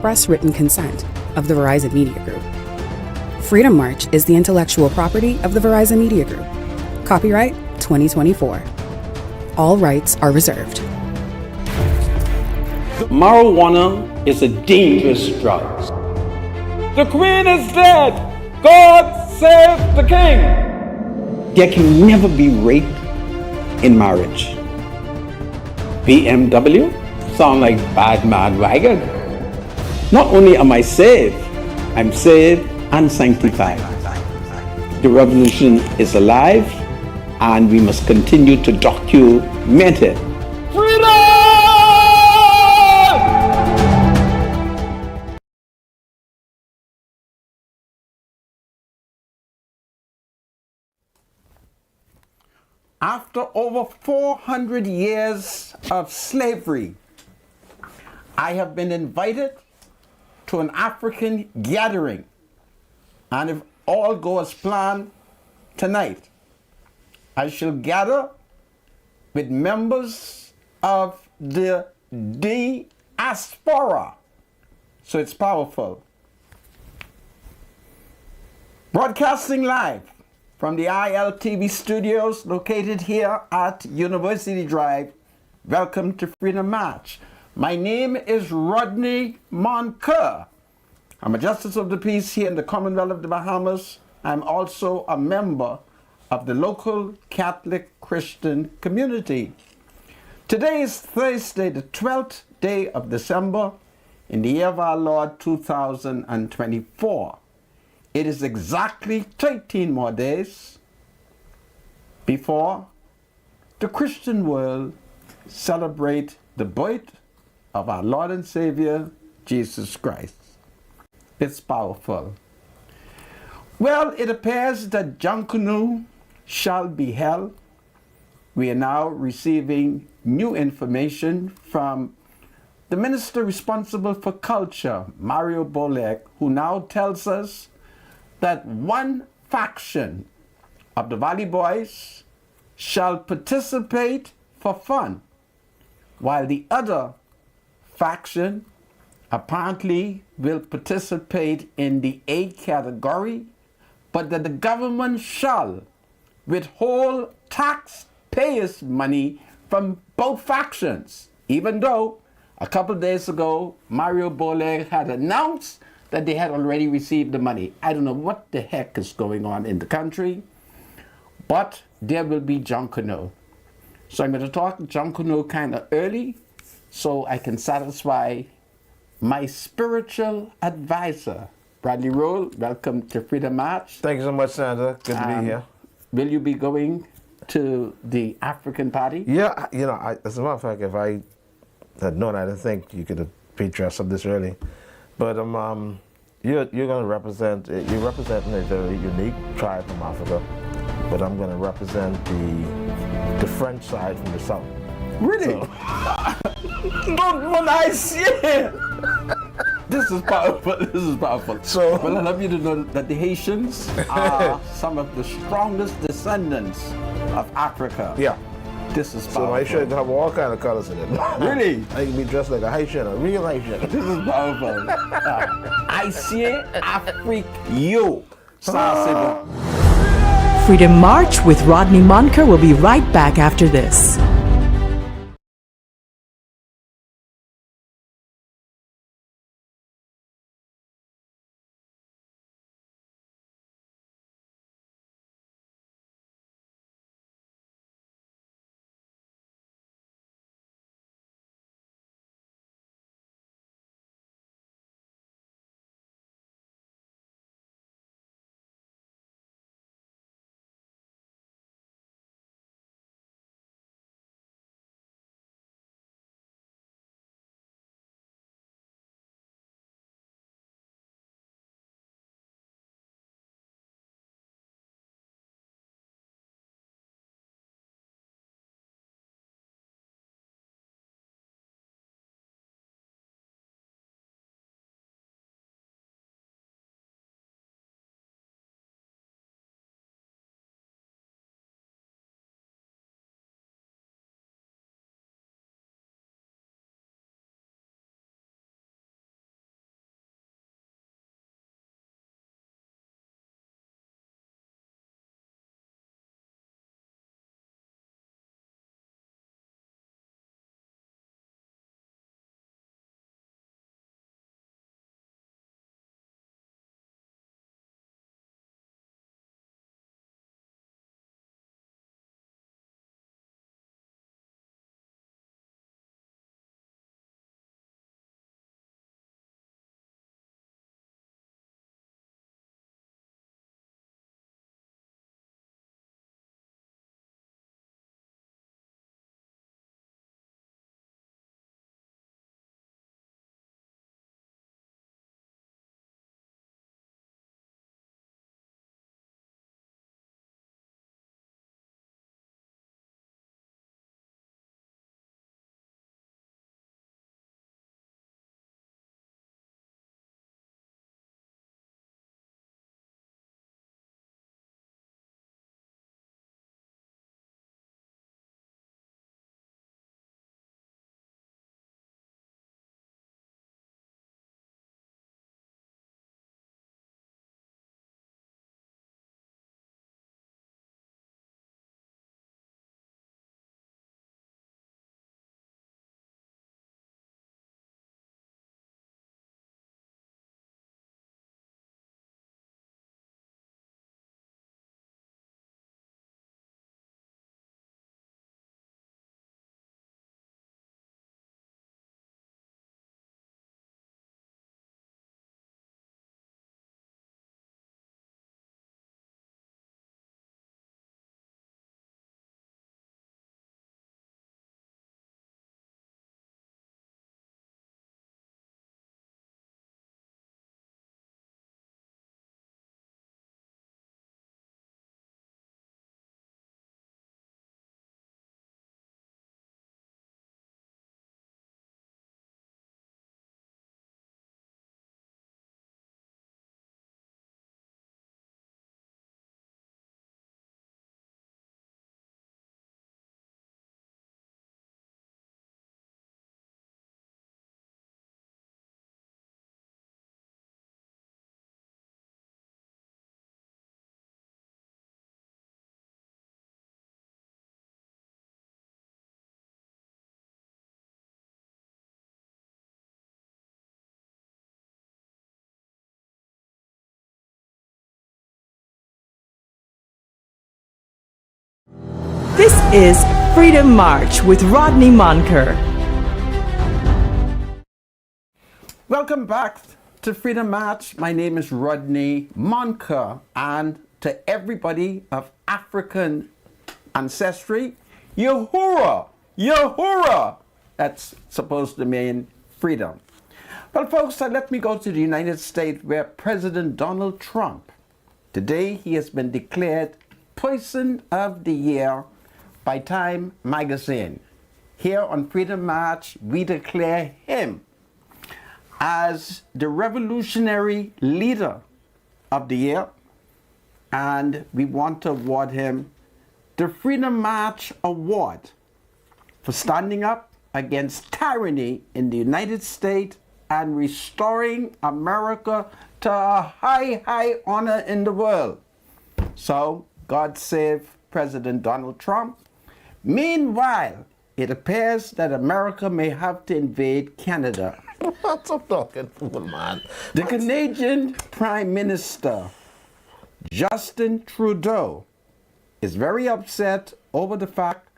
express written consent of the Verizon Media Group. Freedom March is the intellectual property of the Verizon Media Group. Copyright 2024. All rights are reserved. Marijuana is a dangerous drug. The Queen is dead. God save the King. There can never be rape in marriage. BMW sound like bad mad wagon. Not only am I saved, I'm saved and sanctified. The revolution is alive, and we must continue to document it. Freedom! After over 400 years of slavery, I have been invited to an African gathering. And if all goes as planned tonight, I shall gather with members of the diaspora. So it's powerful. Broadcasting live from the ILTV studios located here at University Drive. Welcome to Freedom March. My name is Rodney Monker. I'm a Justice of the Peace here in the Commonwealth of the Bahamas. I'm also a member of the local Catholic Christian community. Today is Thursday, the 12th day of December in the year of our Lord 2024. It is exactly 13 more days before the Christian world celebrate the birth of our Lord and Savior, Jesus Christ. It's powerful. Well, it appears that Junkanoo shall be held. We are now receiving new information from the minister responsible for culture, Mario Bolek, who now tells us that one faction of the Valley Boys shall participate for fun, while the other faction apparently will participate in the A category, but that the government shall withhold taxpayers' money from both factions, even though a couple of days ago, Mario Bolek had announced that they had already received the money. I don't know what the heck is going on in the country, but there will be Junkanoo. So I'm going to talk Junkanoo kind of early so I can satisfy my spiritual advisor. Bradley Roll, welcome to Freedom March. Thank you so much, Sandra. Good to be here. Will you be going to the African party? Yeah, as a matter of fact, if I had known, I didn't think you could be dressed up this early. But you're going to represent, you're representing a very unique tribe from Africa, but I'm going to represent the French side from the south. Really? So. Not what I see. This is powerful. This is powerful. So, well, I love you to know that the Haitians are some of the strongest descendants of Africa. Yeah. This is powerful. So my shirt have all kind of colors in it. Really? I can be dressed like a Haitian, a real Haitian. This is powerful. Haitien Afrique, yo. Freedom March with Rodney Monker will be right back after this. This is Freedom March with Rodney Monker. Welcome back to Freedom March. My name is Rodney Monker, and to everybody of African ancestry, Yahuwah, Yahuwah. That's supposed to mean freedom. Well, folks, let me go to the United States, where President Donald Trump, today he has been declared Person of the Year by Time Magazine. Here on Freedom March, we declare him as the revolutionary leader of the year, and we want to award him the Freedom March Award for standing up against tyranny in the United States and restoring America to a high, high honor in the world. So, God save President Donald Trump. Meanwhile, it appears that America may have to invade Canada. What's up talking fool, man? The Canadian Prime Minister, Justin Trudeau, is very upset over the fact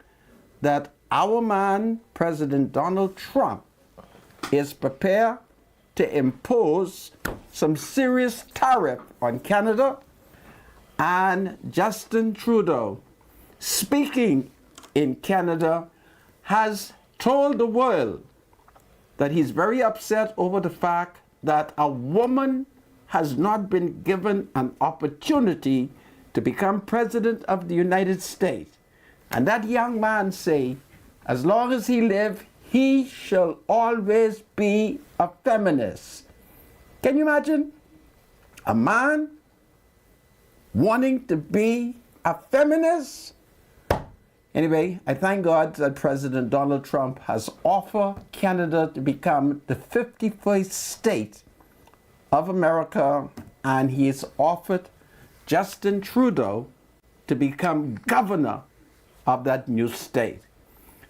that our man, President Donald Trump, is prepared to impose some serious tariff on Canada. And Justin Trudeau, speaking in Canada, has told the world that he's very upset over the fact that a woman has not been given an opportunity to become president of the United States. And that young man say, as long as he live, he shall always be a feminist. Can you imagine a man wanting to be a feminist? Anyway, I thank God that President Donald Trump has offered Canada to become the 51st state of America, and he has offered Justin Trudeau to become governor of that new state.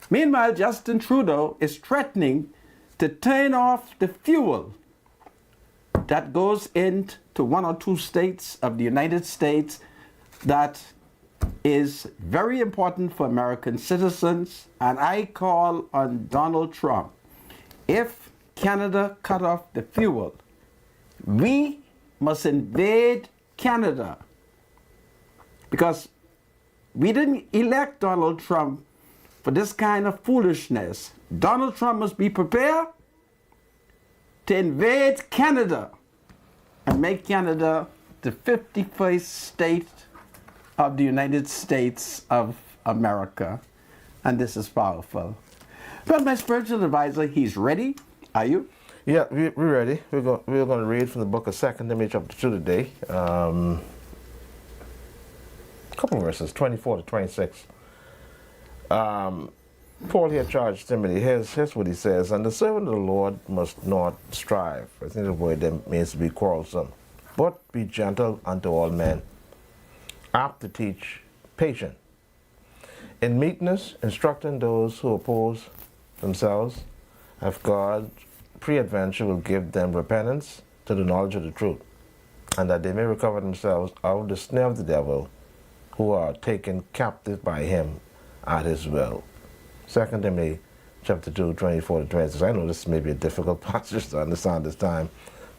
Meanwhile, Justin Trudeau is threatening to turn off the fuel that goes into one or two states of the United States that is very important for American citizens. And I call on Donald Trump, if Canada cut off the fuel, we must invade Canada, because we didn't elect Donald Trump for this kind of foolishness. Donald Trump must be prepared to invade Canada and make Canada the 51st state of the United States of America. And this is powerful. Well, my spiritual advisor, he's ready. Are you? Yeah, we're ready. We're going to read from the book of 2 Timothy chapter 2 today. A couple of verses, 24 to 26. Paul here charged Timothy. Here's what he says. And the servant of the Lord must not strive. I think the word there means to be quarrelsome. But be gentle unto all men, apt to teach, patient, in meekness, instructing those who oppose themselves, if God peradventure will give them repentance to the knowledge of the truth, and that they may recover themselves out of the snare of the devil, who are taken captive by him at his will. 2 Timothy chapter 2, 24 to 26. I know this may be a difficult passage to understand this time,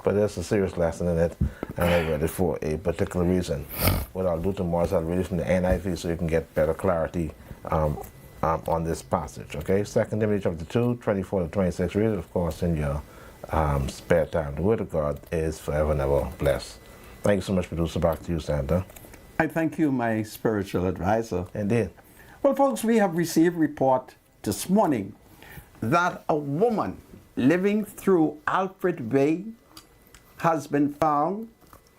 but there's a serious lesson in it, and I read it for a particular reason. What I'll do tomorrow is I'll read it from the NIV so you can get better clarity on this passage. Okay, 2 Timothy chapter 2, 24 to 26. Read it, of course, in your spare time. The Word of God is forever and ever blessed. Thank you so much, producer. Back to you, Santa. I thank you, my spiritual advisor. Indeed. Well, folks, we have received report this morning that a woman living through Alfred Way has been found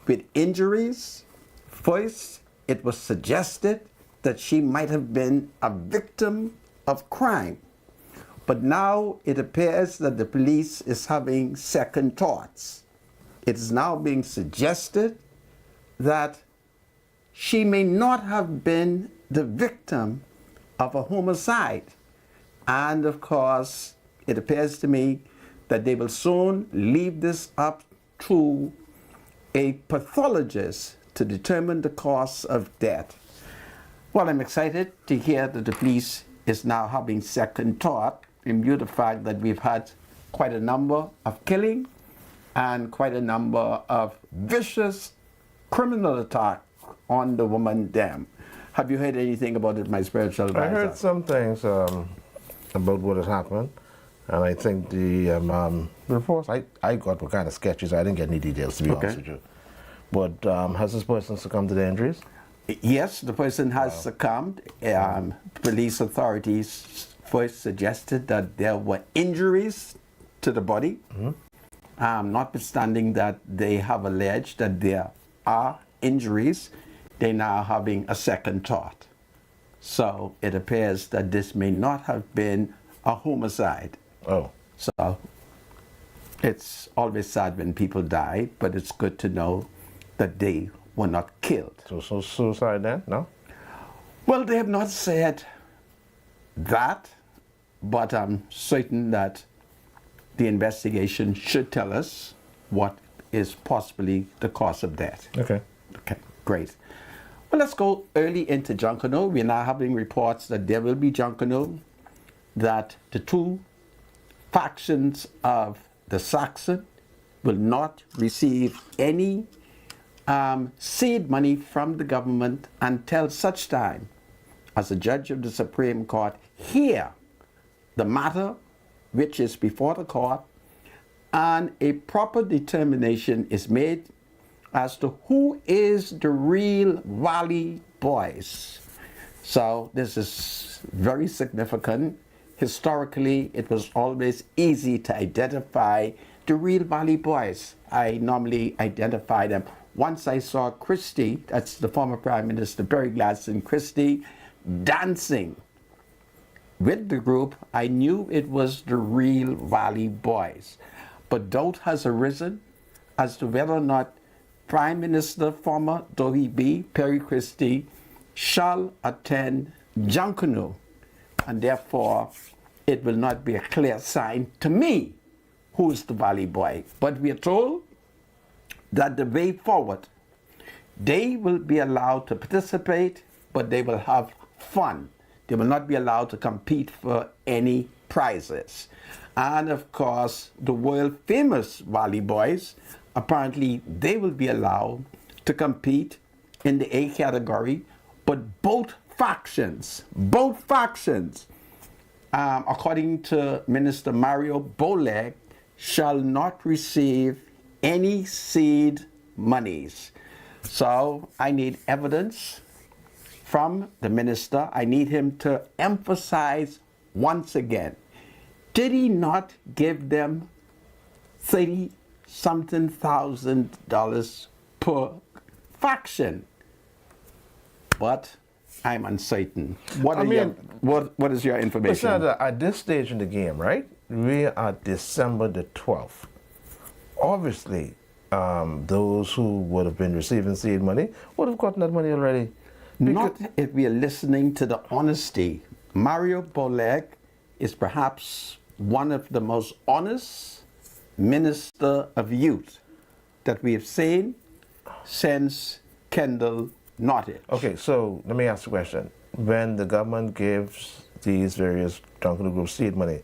with injuries. First, it was suggested that she might have been a victim of crime. But now it appears that the police is having second thoughts. It is now being suggested that she may not have been the victim of a homicide. And of course, it appears to me that they will soon leave this up to a pathologist to determine the cause of death. Well, I'm excited to hear that the police is now having second thought in view of the fact that we've had quite a number of killing and quite a number of vicious criminal attack on the woman them. Have you heard anything about it, my spiritual advisor? I heard some things about what has happened, and I think the reports I got were kind of sketchy, so I didn't get any details, to be honest with you. But has this person succumbed to the injuries? Yes, the person has succumbed. Police authorities first suggested that there were injuries to the body, notwithstanding that they have alleged that there are injuries. They're now having a second thought. So it appears that this may not have been a homicide. Oh. So it's always sad when people die, but it's good to know that they were not killed. So suicide then? No? Well, they have not said that, but I'm certain that the investigation should tell us what is possibly the cause of death. Okay. Okay, great. Well, let's go early into Junkanoo. We're now having reports that there will be Junkanoo, that the two factions of the Saxon will not receive any seed money from the government until such time as a judge of the Supreme Court hear the matter which is before the court and a proper determination is made as to who is the real Valley Boys. So this is very significant. Historically, it was always easy to identify the real Valley Boys. I normally identify them. Once I saw Christie, that's the former Prime Minister Barry Gladstone Christie, dancing with the group, I knew it was the real Valley Boys. But doubt has arisen as to whether or not Prime Minister, former though he be, Perry Christie, shall attend Junkanoo, and therefore it will not be a clear sign to me who is the Valley Boy. But we are told that the way forward, they will be allowed to participate, but they will have fun. They will not be allowed to compete for any prizes. And of course, the world famous Valley Boys, apparently they will be allowed to compete in the A category, but both factions, according to Minister Mario Boleg, shall not receive any seed monies. So I need evidence from the minister. I need him to emphasize once again, did he not give them $30-something thousand per faction? But I'm uncertain. What is your information? Listen, at this stage in the game, right? We are December the 12th. Obviously, those who would have been receiving seed money would have gotten that money already. Not if we are listening to the honesty. Mario Boleg is perhaps one of the most honest minister of youth that we have seen since Kendall Nottage. Okay, so let me ask you a question. When the government gives these various Junkanoo groups seed money,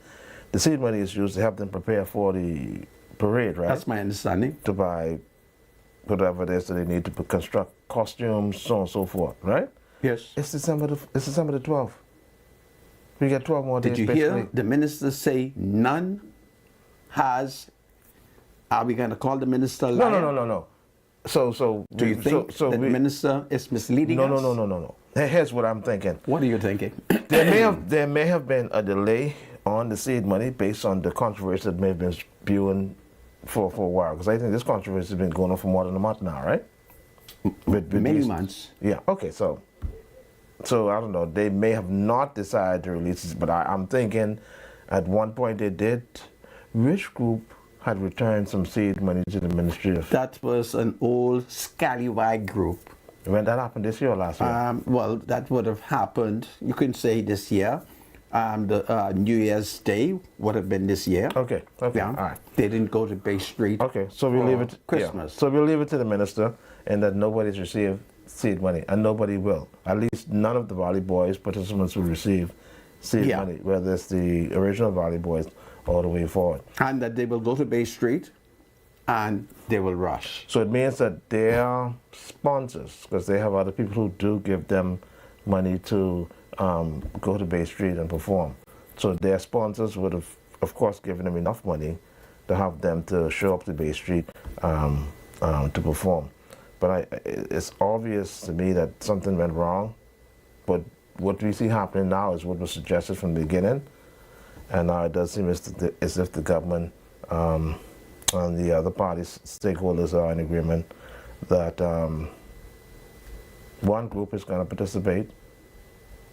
the seed money is used to help them prepare for the parade, right? That's my understanding. To buy whatever it is that they need to construct costumes, so on and so forth, right? Yes. It's December the 12th. We get 12 more days. Did you hear the minister say none has? Are we going to call the minister a liar? No. So do you think the minister is misleading us? No. Here's what I'm thinking. What are you thinking? There may have been a delay on the seed money based on the controversy that may have been spewing for a while. Because I think this controversy has been going on for more than a month now, right? With many months. Yeah. Okay. So I don't know. They may have not decided to release this, but I'm thinking at one point they did. Which group had returned some seed money to the Ministry of? That was an old scallywag group. When that happened this year or last year? Well, that would have happened, you can say this year. The New Year's Day would have been this year. Okay. Yeah. All right. They didn't go to Bay Street. Okay, so we leave it Christmas. Yeah. So we'll leave it to the minister, and that nobody's received seed money, and nobody will. At least none of the Valley Boys participants will receive seed Yeah. money, whether it's the original Valley Boys all the way forward. And that they will go to Bay Street and they will rush. So it means that their sponsors, because they have other people who do give them money to go to Bay Street and perform. So their sponsors would have, of course, given them enough money to have them to show up to Bay Street to perform. But it's obvious to me that something went wrong. But what we see happening now is what was suggested from the beginning. And now it does seem as if the government and the other parties, stakeholders are in agreement that one group is going to participate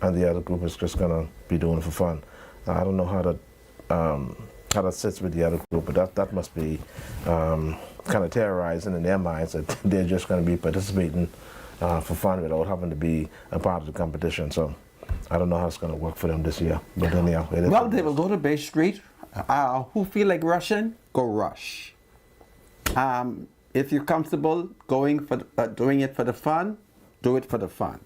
and the other group is just going to be doing it for fun. I don't know how that sits with the other group, but that must be kind of terrorizing in their minds that they're just going to be participating for fun without having to be a part of the competition. So I don't know how it's going to work for them this year. But anyhow, it is. Well, they will go to Bay Street. Who feel like rushing, go rush. If you're comfortable going for doing it for the fun, do it for the fun.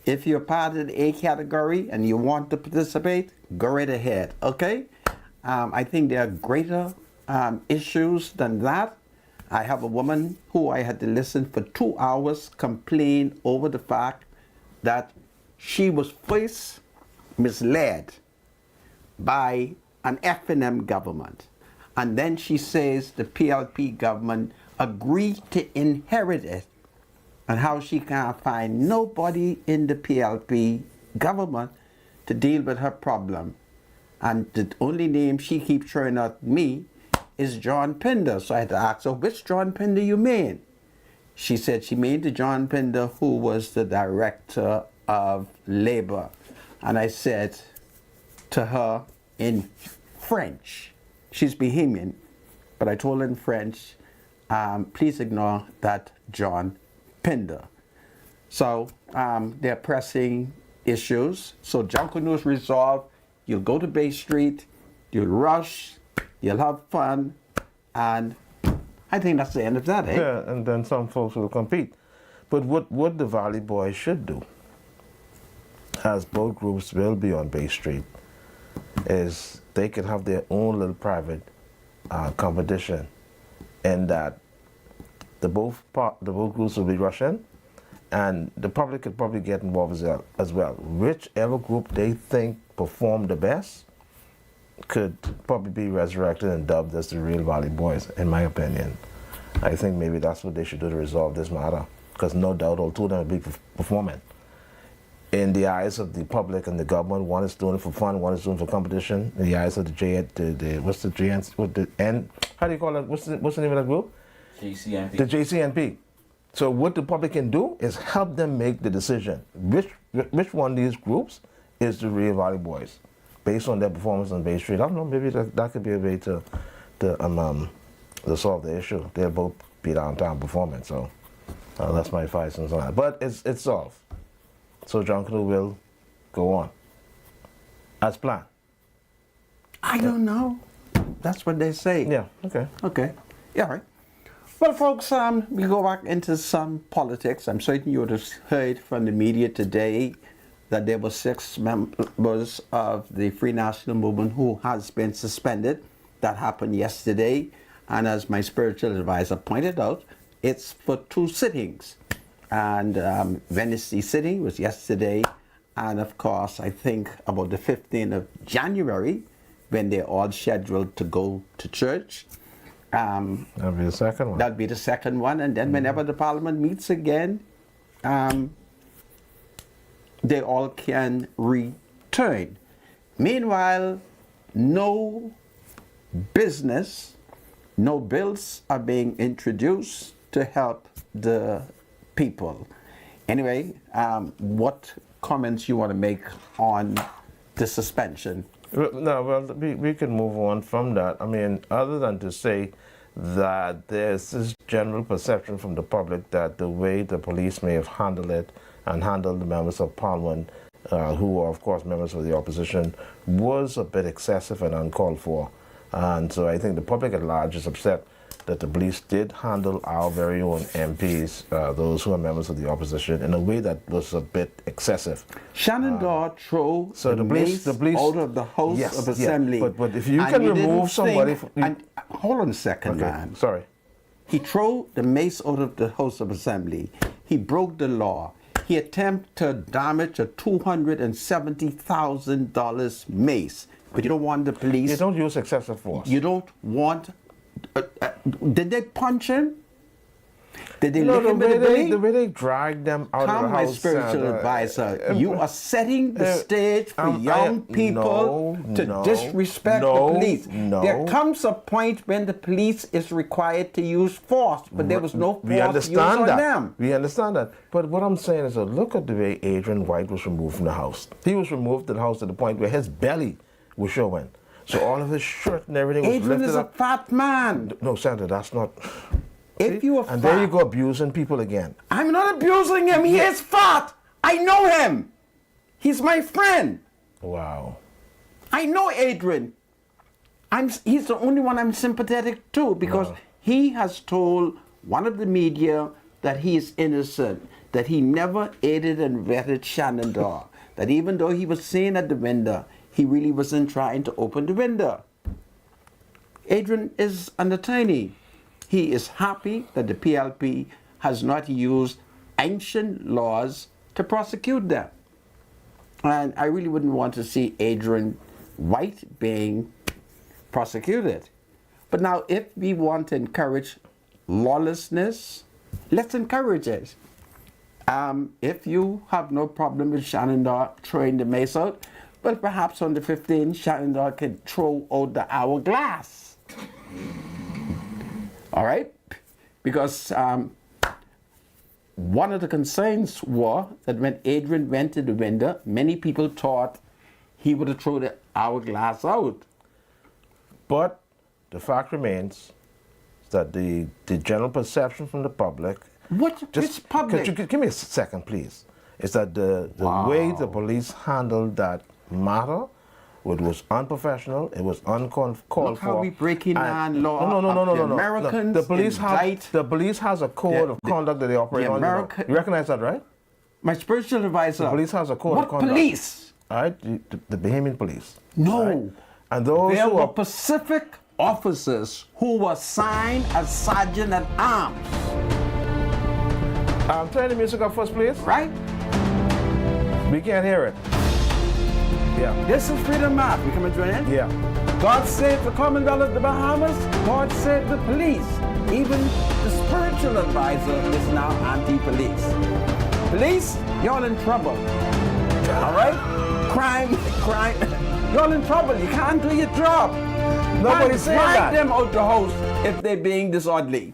If you're part of the A category and you want to participate, go right ahead, okay? I think there are greater issues than that. I have a woman who I had to listen for 2 hours complain over the fact that she was first misled by an F&M government. And then she says the PLP government agreed to inherit it, and how she can't find nobody in the PLP government to deal with her problem. And the only name she keeps throwing at me is John Pinder. So I had to ask her, which John Pinder you mean? She said she meant the John Pinder who was the director of labor. And I said to her in French, she's Bahamian, but I told her in French, please ignore that John Pinder. So they're pressing issues. So Junkanoo is resolved. You'll go to Bay Street, you'll rush, you'll have fun, and I think that's the end of that, eh? Yeah, and then some folks will compete. But what the Valley Boys should do, as both groups will be on Bay Street, is they could have their own little private competition, and that the both groups will be rushing, and the public could probably get involved as well. Whichever group they think performed the best could probably be resurrected and dubbed as the real Valley Boys, in my opinion. I think maybe that's what they should do to resolve this matter, because no doubt all two of them will be performing. In the eyes of the public and the government, one is doing it for fun, one is doing it for competition. In the eyes of how do you call it? What's the name of that group? JCNP. The JCNP. So what the public can do is help them make the decision. Which one of these groups is the real Valley Boys, based on their performance on Bay Street. I don't know, maybe that could be a way to solve the issue. They'll both be downtown performing, so that's my advice on that. But it's solved. So Junkanoo will go on as planned. I don't know. That's what they say. Yeah, okay. Okay. Yeah, all right. Well, folks, we go back into some politics. I'm certain you would have heard from the media today that there were 6 members of the Free National Movement who has been suspended. That happened yesterday. And as my spiritual advisor pointed out, it's for 2 sittings. And Wednesday sitting was yesterday. And of course, I think about the 15th of January, when they're all scheduled to go to church. That'll be the second one. That'll be the second one. And then whenever the Parliament meets again, they all can return. Meanwhile, no business, no bills are being introduced to help the people. Anyway, what comments you want to make on the suspension? No, well, we can move on from that. I mean, other than to say that there's this general perception from the public that the way the police may have handled it and handled the members of Parliament, who are, of course, members of the opposition, was a bit excessive and uncalled for. And so I think the public at large is upset that the police did handle our very own MPs, those who are members of the opposition, in a way that was a bit excessive. Shannon Daw threw So the police out of the House yes, of Assembly. Yeah. But if you and can you remove didn't somebody think- from... and, hold on a second, okay, man. sorry. He threw the mace out of the House of Assembly. He broke the law. He attempted to damage a $270,000 mace. But you don't want the police. You don't use excessive force. You don't want. Did they punch him? Did they lick him with a belly? the way they drag them out of Come, the my house. spiritual advisor. You are setting the stage for young people to disrespect the police. There comes a point when the police is required to use force, but there was no force used on them. We understand that. But what I'm saying is, look at the way Adrian White was removed from the house. He was removed from the house to the point where his belly was showing. So all of his shirt and everything was Adrian lifted is up. a fat man. No, Sandra, that's not... If you are and fat, there you go abusing people again. I'm not abusing him. He is fat. I know him. He's my friend. Wow. I know Adrian. He's the only one I'm sympathetic to because he has told one of the media that he is innocent, that he never aided and vetted Shannon Daw, that even though he was seen at the window, he really wasn't trying to open the window. Adrian is an attorney. He is happy that the PLP has not used ancient laws to prosecute them. And I really wouldn't want to see Adrian White being prosecuted. But now, if we want to encourage lawlessness, let's encourage it. If you have no problem with Shannon Daw throwing the mace out, well, perhaps on the 15th, Shannon Daw can throw out the hourglass. All right? Because one of the concerns was that when Adrian went to the window, many people thought he would have thrown the hourglass out. But the fact remains that the general perception from the public... Which public? Could you give me a second, please? Is that the way the police handled that matter, it was unprofessional, it was uncalled for. Look how we breaking down law. No. Americans The police has a code of conduct that they operate on. You recognize that, right? My spiritual advisor. The police has a code of conduct. What police? All right, the Bahamian police. No. Right? And those there who were are Pacific officers who were signed as sergeant at arms. Turn the music up first, please. Right? We can't hear it. Yeah. This is Freedom Map. We come and join in? Yeah. God save the Commonwealth of the Bahamas. God save the police. Even the spiritual advisor is now anti-police. Police, y'all in trouble. All right? Crime. Y'all in trouble. You can't do your job. Nobody's saying that. Drag them out the house if they're being disorderly.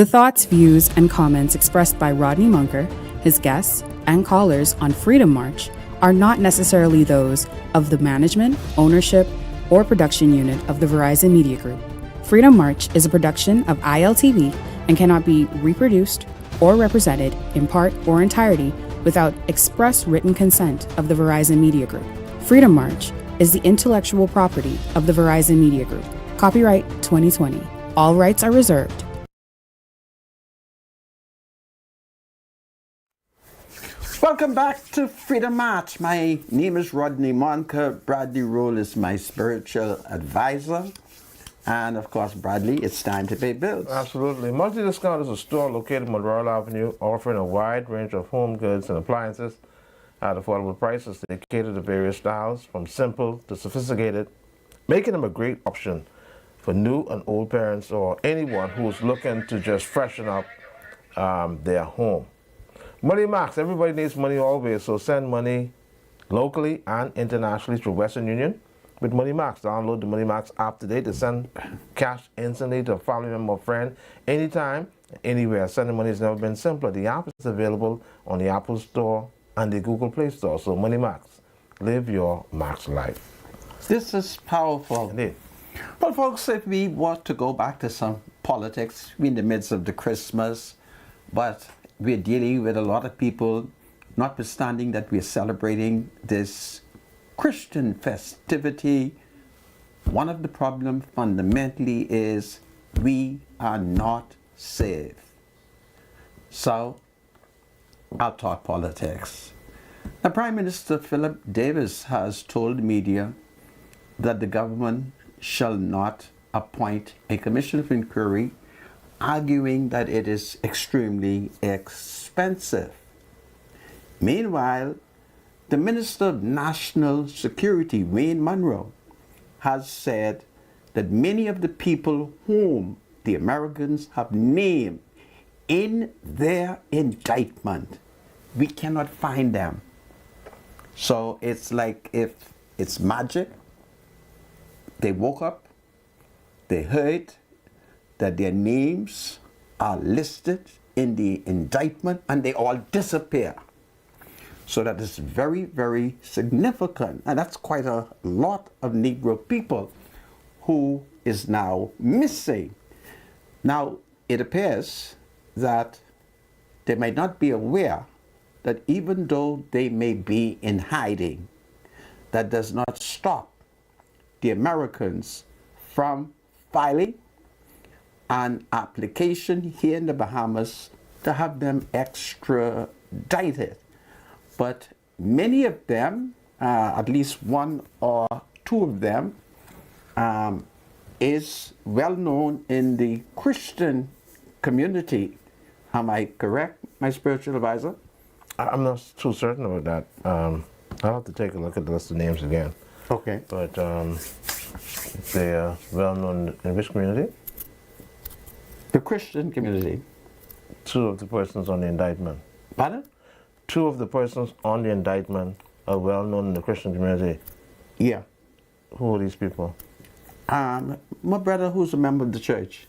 The thoughts, views, and comments expressed by Rodney Munker, his guests, and callers on Freedom March are not necessarily those of the management, ownership, or production unit of the Verizon Media Group. Freedom March is a production of ILTV and cannot be reproduced or represented in part or entirety without express written consent of the Verizon Media Group. Freedom March is the intellectual property of the Verizon Media Group. Copyright 2020. All rights are reserved. Welcome back to Freedom March. My name is Rodney Monker. Bradley Roll is my spiritual advisor. And of course, Bradley, it's time to pay bills. Absolutely. Multi-Discount is a store located on Royal Avenue, offering a wide range of home goods and appliances at affordable prices. They cater to various styles, from simple to sophisticated, making them a great option for new and old parents or anyone who's looking to just freshen up their home. Money Max, everybody needs money always, so send money locally and internationally through Western Union with Money Max. Download the Money Max app today to send cash instantly to a family member or friend anytime, anywhere. Sending money has never been simpler. The app is available on the Apple Store and the Google Play Store. So Money Max, live your max life. This is powerful. Indeed. Well, folks, if we want to go back to some politics, we're in the midst of the Christmas, but we're dealing with a lot of people, notwithstanding that we're celebrating this Christian festivity. One of the problems fundamentally is we are not saved. So, I'll talk politics. Now, Prime Minister Philip Davis has told the media that the government shall not appoint a commission of inquiry, arguing that it is extremely expensive. Meanwhile, the Minister of National Security, Wayne Munroe, has said that many of the people whom the Americans have named in their indictment, we cannot find them. So it's like if it's magic. They woke up, they heard that their names are listed in the indictment, and they all disappear. So that is very, very significant. And that's quite a lot of Negro people who is now missing. Now, it appears that they might not be aware that even though they may be in hiding, that does not stop the Americans from filing an application here in the Bahamas to have them extradited. But many of them, at least one or two of them, is well known in the Christian community. Am I correct, my spiritual advisor? I'm not too certain about that. I'll have to take a look at the list of names again. Okay. But they are well known in which community? The Christian community. Two of the persons on the indictment. Pardon? Two of the persons on the indictment are well known in the Christian community. Yeah. Who are these people? My brother who's a member of the church.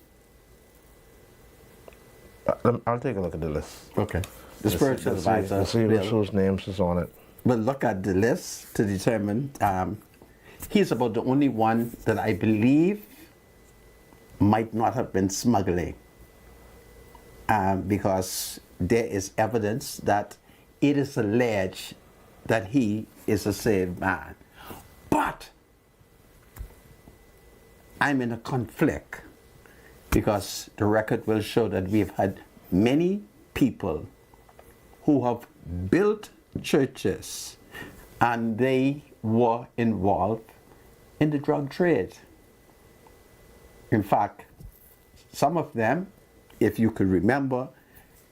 I'll take a look at the list. Okay. The spiritual advisor. Let's see whose names is on it. We'll look at the list to determine. He's about the only one that I believe might not have been smuggling, because there is evidence that it is alleged that he is a saved man. But I'm in a conflict, because the record will show that we've had many people who have built churches and they were involved in the drug trade. In fact, some of them, if you could remember,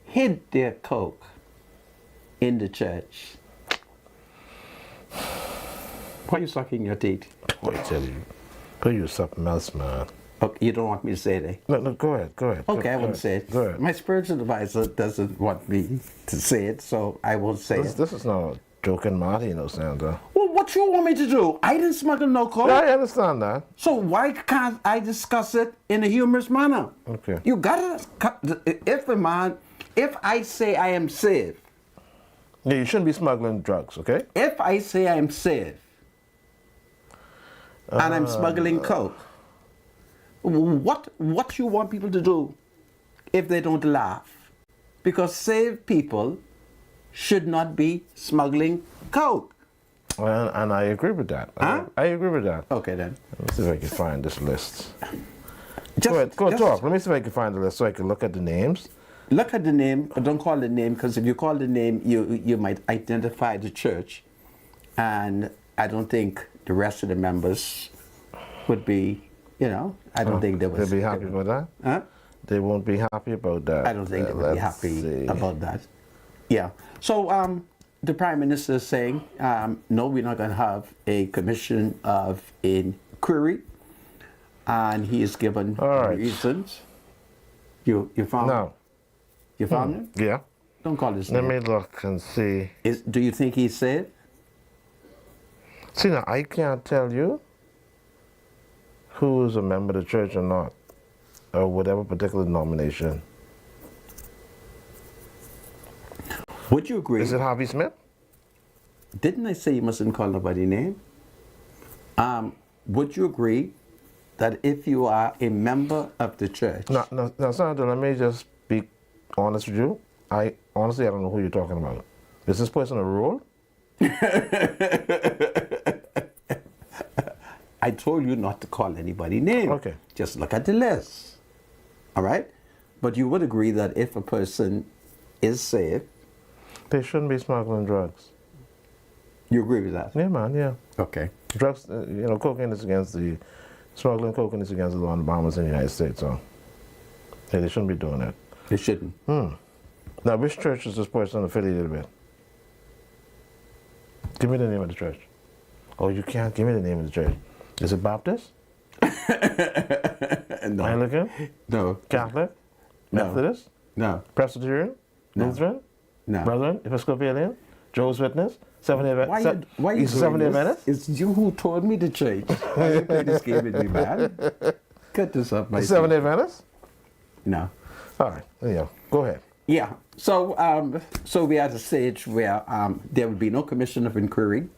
hid their coke in the church. Why are you sucking your teeth? I tell you, put you something else, man. Okay, you don't want me to say that? No, go ahead. Okay, I won't say it. Go ahead. My spiritual advisor doesn't want me to say it, so I won't say it. This is not a joking Marty, Sandra. Well, what you want me to do? I didn't smuggle no coke. Yeah, I understand that. So why can't I discuss it in a humorous manner? Okay. You gotta, if I say I am saved, Yeah, you shouldn't be smuggling drugs, okay? if I say I am saved, and I'm smuggling coke, what you want people to do if they don't laugh? Because saved people should not be smuggling coke. And I agree with that. Huh? I agree with that. Okay then. Let me see if I can find this list. Just Talk. Let me see if I can find the list so I can look at the names. Look at the name, but don't call the name, because if you call the name, you might identify the church, and I don't think the rest of the members would be, I don't think they would. They'll be happy about that? Huh? They won't be happy about that. I don't think they would be Let's happy see. about that. Yeah. So the Prime Minister is saying, no, we're not going to have a commission of inquiry, and he is given All right. reasons. You found? No. You found him? Yeah. Don't call his Let name. me look and see. Do you think he's saved? See, now, I can't tell you who is a member of the church or not, or whatever particular denomination. Would you agree? Is it Harvey Smith? Didn't I say you mustn't call nobody name? Would you agree that if you are a member of the church, No, Senator, let me just be honest with you. I don't know who you're talking about. Is this person a rule? I told you not to call anybody name. Okay. Just look at the list. All right? But you would agree that if a person is saved, They shouldn't be smuggling drugs. you agree with that? Yeah, man, yeah. Okay. Drugs, cocaine is smuggling cocaine is against the law in the Bahamas in the United States, so yeah, they shouldn't be doing that. They shouldn't. Now, which church is this person affiliated with? Give me the name of the church. Oh, you can't give me the name of the church. Is it Baptist? No. Anglican? No. Catholic? No. Methodist? No. Presbyterian? No. Lutheran? No. Brethren? Episcopalian? Jehovah's Witness? Seventh-day Why you East doing Seventh-day this? Adventist? It's you who told me to change. Why you play this game with me, man? Cut this up, my Seventh-day Adventist? No. All right, there you go. Go ahead. Yeah. So we are at a stage where there will be no commission of inquiry.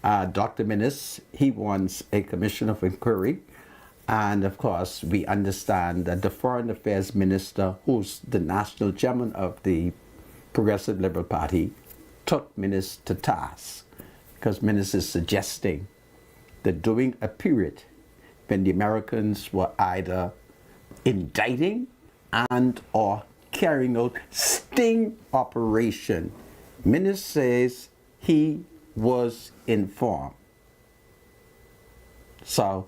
Dr. Minnis, he wants a commission of inquiry. And of course, we understand that the Foreign Affairs Minister, who's the national chairman of the Progressive Liberal Party, took Minnis to task because Minnis is suggesting that during a period when the Americans were either indicting and or carrying out sting operation, Minnis says he was informed. So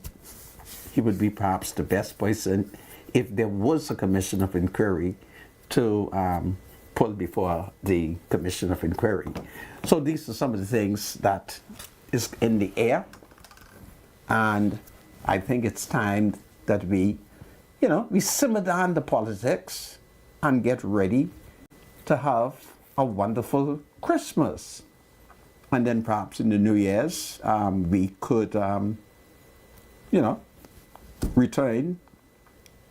he would be perhaps the best person if there was a commission of inquiry to pull before the commission of inquiry. So these are some of the things that is in the air, and I think it's time that we simmer down the politics and get ready to have a wonderful Christmas. And then perhaps in the New Year's, we could, return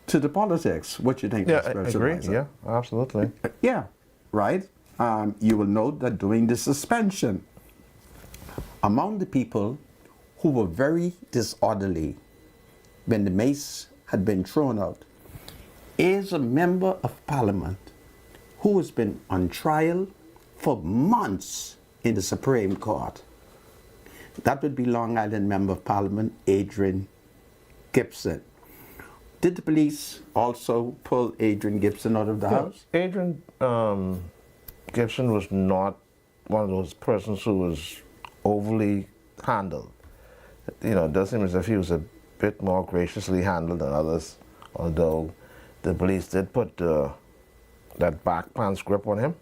to the politics. What you think? Yeah, Mr. I agree. Supervisor? Yeah, absolutely. Yeah, right. You will note that during the suspension, among the people who were very disorderly when the mace had been thrown out, is a member of Parliament who has been on trial for months in the Supreme Court. That would be Long Island Member of Parliament Adrian Gibson. Did the police also pull Adrian Gibson out of the house? Adrian Gibson was not one of those persons who was overly handled. It does seem as if he was a bit more graciously handled than others, although the police did put that back pants grip on him.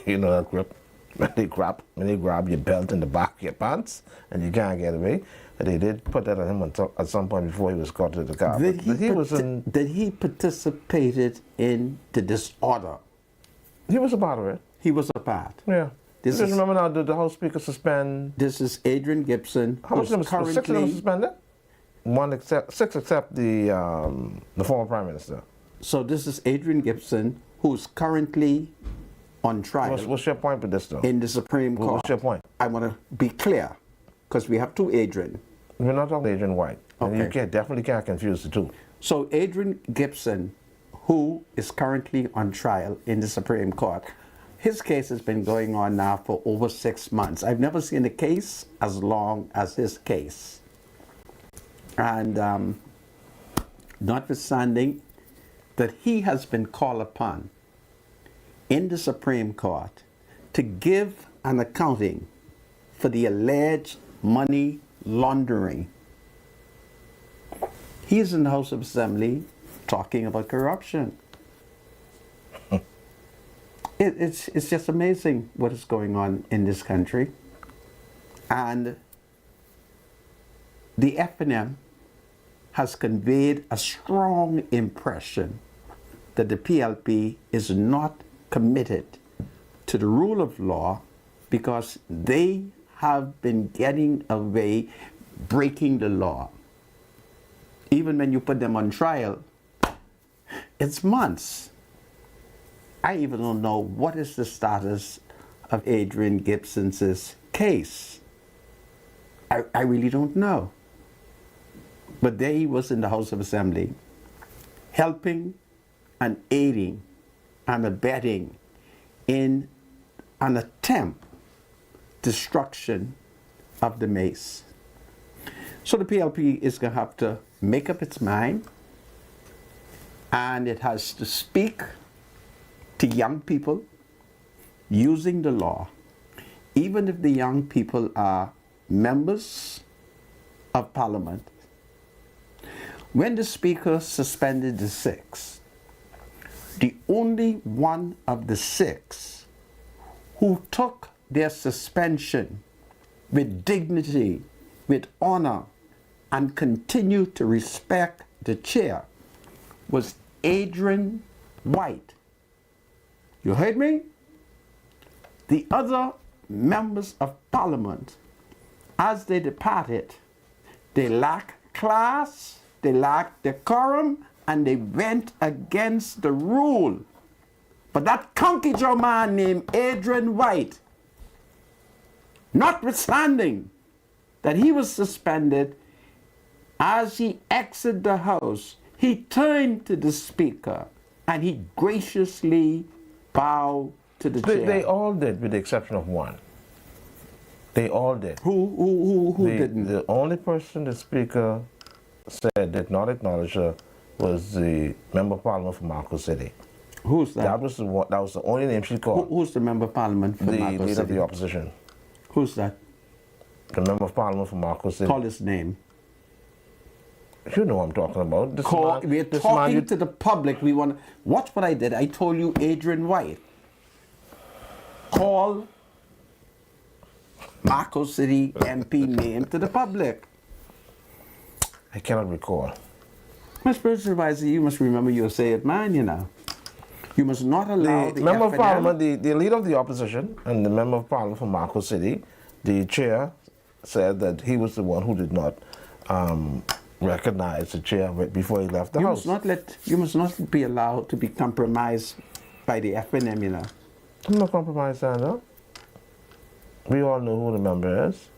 That grip. When they grab your belt in the back of your pants and you can't get away. But they did put that on him at some point before he was caught to the car. Did he participated in the disorder? He was a part of it. He was a part. Yeah. This Just is remember now, did the House Speaker suspend? this is Adrian Gibson, How much who's of them? 6 of them currently. suspended? 6 except the former Prime Minister. So this is Adrian Gibson, who's currently on trial What's your point with this, though? in the Supreme Court. What's your point? I want to be clear, because we have two Adrian. We're not talking Adrian White. And you Okay. definitely can't confuse the two. So Adrian Gibson, who is currently on trial in the Supreme Court, his case has been going on now for over 6 months. I've never seen a case as long as his case. And notwithstanding that he has been called upon in the Supreme Court to give an accounting for the alleged money laundering. He is in the House of Assembly talking about corruption. It's just amazing what is going on in this country. And the FNM has conveyed a strong impression that the PLP is not committed to the rule of law because they have been getting away breaking the law. Even when you put them on trial, it's months. I even don't know what is the status of Adrian Gibson's case. I really don't know. But there he was in the House of Assembly, helping and aiding and abetting in an attempt destruction of the mace. So the PLP is going to have to make up its mind, and it has to speak to young people using the law, even if the young people are members of Parliament. When the Speaker suspended the 6, the only one of the 6 who took their suspension with dignity, with honor, and continued to respect the chair was Adrian White. You heard me? The other members of Parliament, as they departed, they lacked class, they lacked decorum, and they went against the rule. But that conky Joe man named Adrian White, notwithstanding that he was suspended, as he exited the House, he turned to the Speaker and he graciously bowed to the chair. They all did, with the exception of one. They all did. Who didn't? The only person the Speaker said did not acknowledge her was the Member of Parliament for Marco City. Who's that? That was the only name she called. Who's the Member of Parliament for the Marco leader of City? the opposition. Who's that? The Member of Parliament for Marco City. Call his name. You know what I'm talking about. We're talking to the public. We want to watch what I did. I told you Adrian White. Call Marco City MP name to the public. I cannot recall. My spiritual advisor, you must remember your say it man, you know. You must not allow The the Member of FNM Parliament, the leader of the opposition, and the Member of Parliament for Marco City, the chair said that he was the one who did not recognize the chair before he left the House. You must not be allowed to be compromised by the FNM, you know. I'm not compromised, Sandra. We all know who the member is.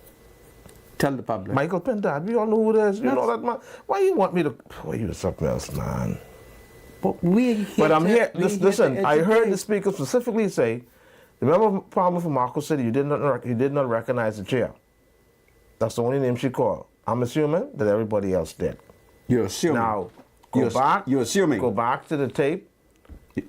Tell the public. Michael Pendad, we all know who it is. You know that man. Why you want me to? Why you something else, man? But I'm here. Listen, I heard the Speaker specifically say, the Member of Parliament for Marco City, you did not recognize the chair. That's the only name she called. I'm assuming that everybody else did. You're assuming. Now, go back. You're assuming. Go back to the tape.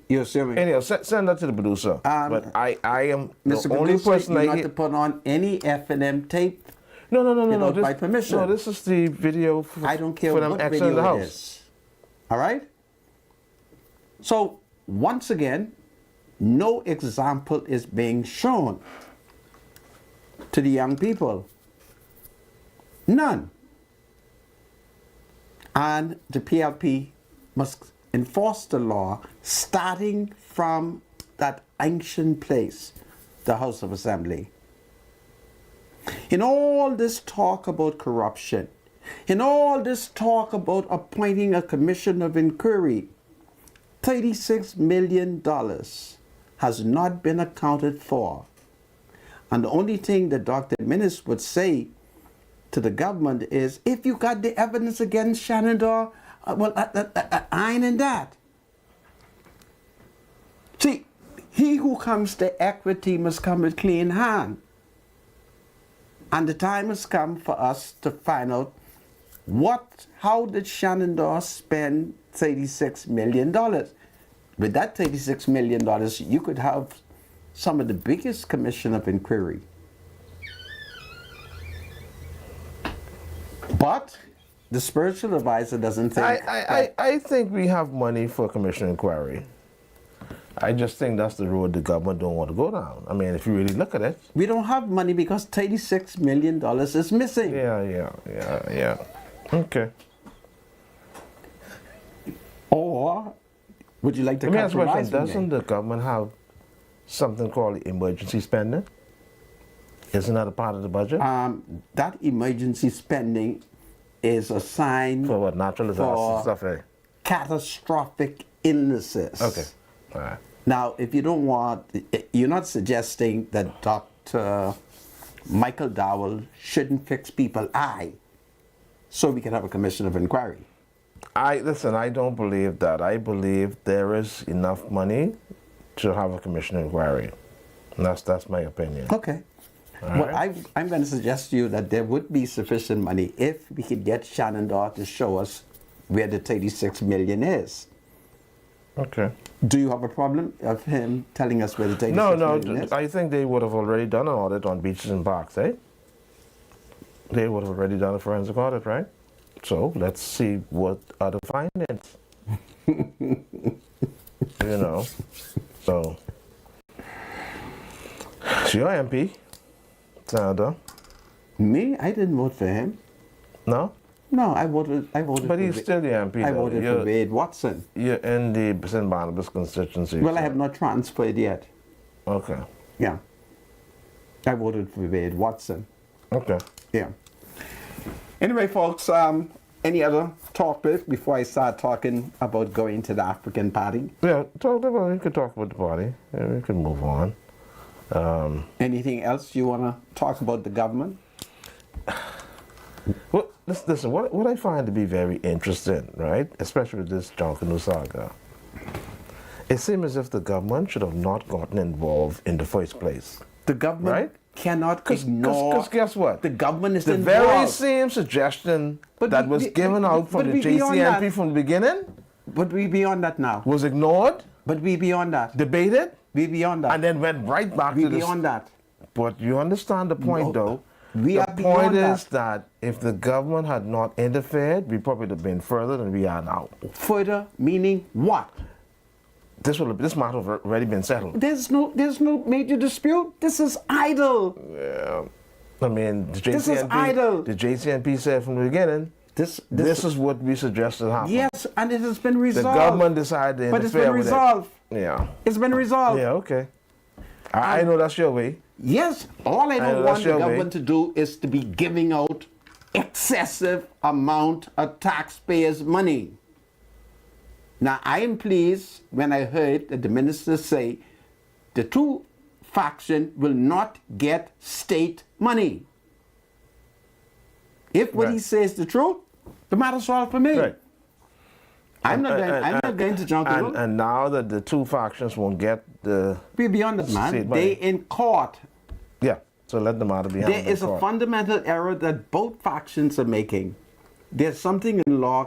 You're assuming. Anyhow, send that to the producer. But I am Mr. the only Producer, person you're I not hear. to put on any FNM tape. No. By permission. No, this is the video for, I don't care for them what exiting video the it House. is. All right? So, once again, no example is being shown to the young people. None. And the PLP must enforce the law starting from that ancient place, the House of Assembly. In all this talk about corruption, in all this talk about appointing a commission of inquiry, $36 million has not been accounted for. And the only thing that Dr. Minnis would say to the government is, if you got the evidence against Shenandoah, I ain't in that. See, he who comes to equity must come with clean hand. And the time has come for us to find out how did Shenandoah spend $36 million? With that $36 million, you could have some of the biggest commission of inquiry. But the spiritual advisor doesn't think. I think we have money for commission inquiry. I just think that's the road the government don't want to go down. I mean, if you really look at it. We don't have money because $36 million is missing. Yeah. Okay. Or would you like to Let me ask you a compromise question. with me? Doesn't the government have something called emergency spending? Isn't that a part of the budget? That emergency spending is assigned For what, natural disasters stuff, eh? catastrophic illnesses. Okay. All right. Now, if you don't want, you're not suggesting that Dr. Michael Dowell shouldn't fix people's eye so we can have a commission of inquiry. I don't believe that. I believe there is enough money to have a commission inquiry. And that's my opinion. Okay. All Well, right. I'm going to suggest to you that there would be sufficient money if we could get Shenandoah to show us where the 36 million is. Okay. Do you have a problem of him telling us where the 36 million is? I think they would have already done an audit on beaches and parks, eh? They would have already done a forensic audit, right? So let's see what are the findings. You know, so your MP, Senator. Me? I didn't vote for him. No? No, I voted. But he's still the MP. I though. voted for Wade Watson. You're in the St. Barnabas constituency. Well, I so- have not transferred yet. Okay. Yeah. I voted for Wade Watson. Okay. Yeah. Anyway, folks, any other topic before I start talking about going to the African party? Yeah, we could talk about the party. Yeah, we can move on. Anything else you want to talk about the government? Well, listen, what I find to be very interesting, right, especially with this Junkanoo saga, it seems as if the government should have not gotten involved in the first place. The government Right? cannot ignore. Because guess what? The government is the involved. very same suggestion But that we- was we- given but- out from but the we beyond JCMP that. from the beginning But we beyond that now. was ignored, But we beyond that. debated, We beyond that. and then went right back we to the... beyond that. But you understand the point, No, though? we the are point beyond is that if the government had not interfered, we probably would have been further than we are now. Further meaning what? This matter have already been settled. There's no major dispute. This is idle. Yeah. I mean, the This is idle. The JCNP said from the beginning, This this is what we suggested happen. yes, and it has been The resolved. government decided to but it's interfere been with resolved. it. Yeah. It's been resolved. Yeah, okay. I know that's your way. Yes, all I know don't that's want the your way. government to do is to be giving out excessive amount of taxpayers' money. Now, I am pleased when I heard that the minister say the two faction will not get state money. If what he Right. says the truth, the matter's solved for me. Right. I'm not going to Junkanoo. And now that the two factions won't get the... We're beyond that, man. state They money. in court. Yeah, so let the matter be There handled is in a court. fundamental error that both factions are making. There's something in law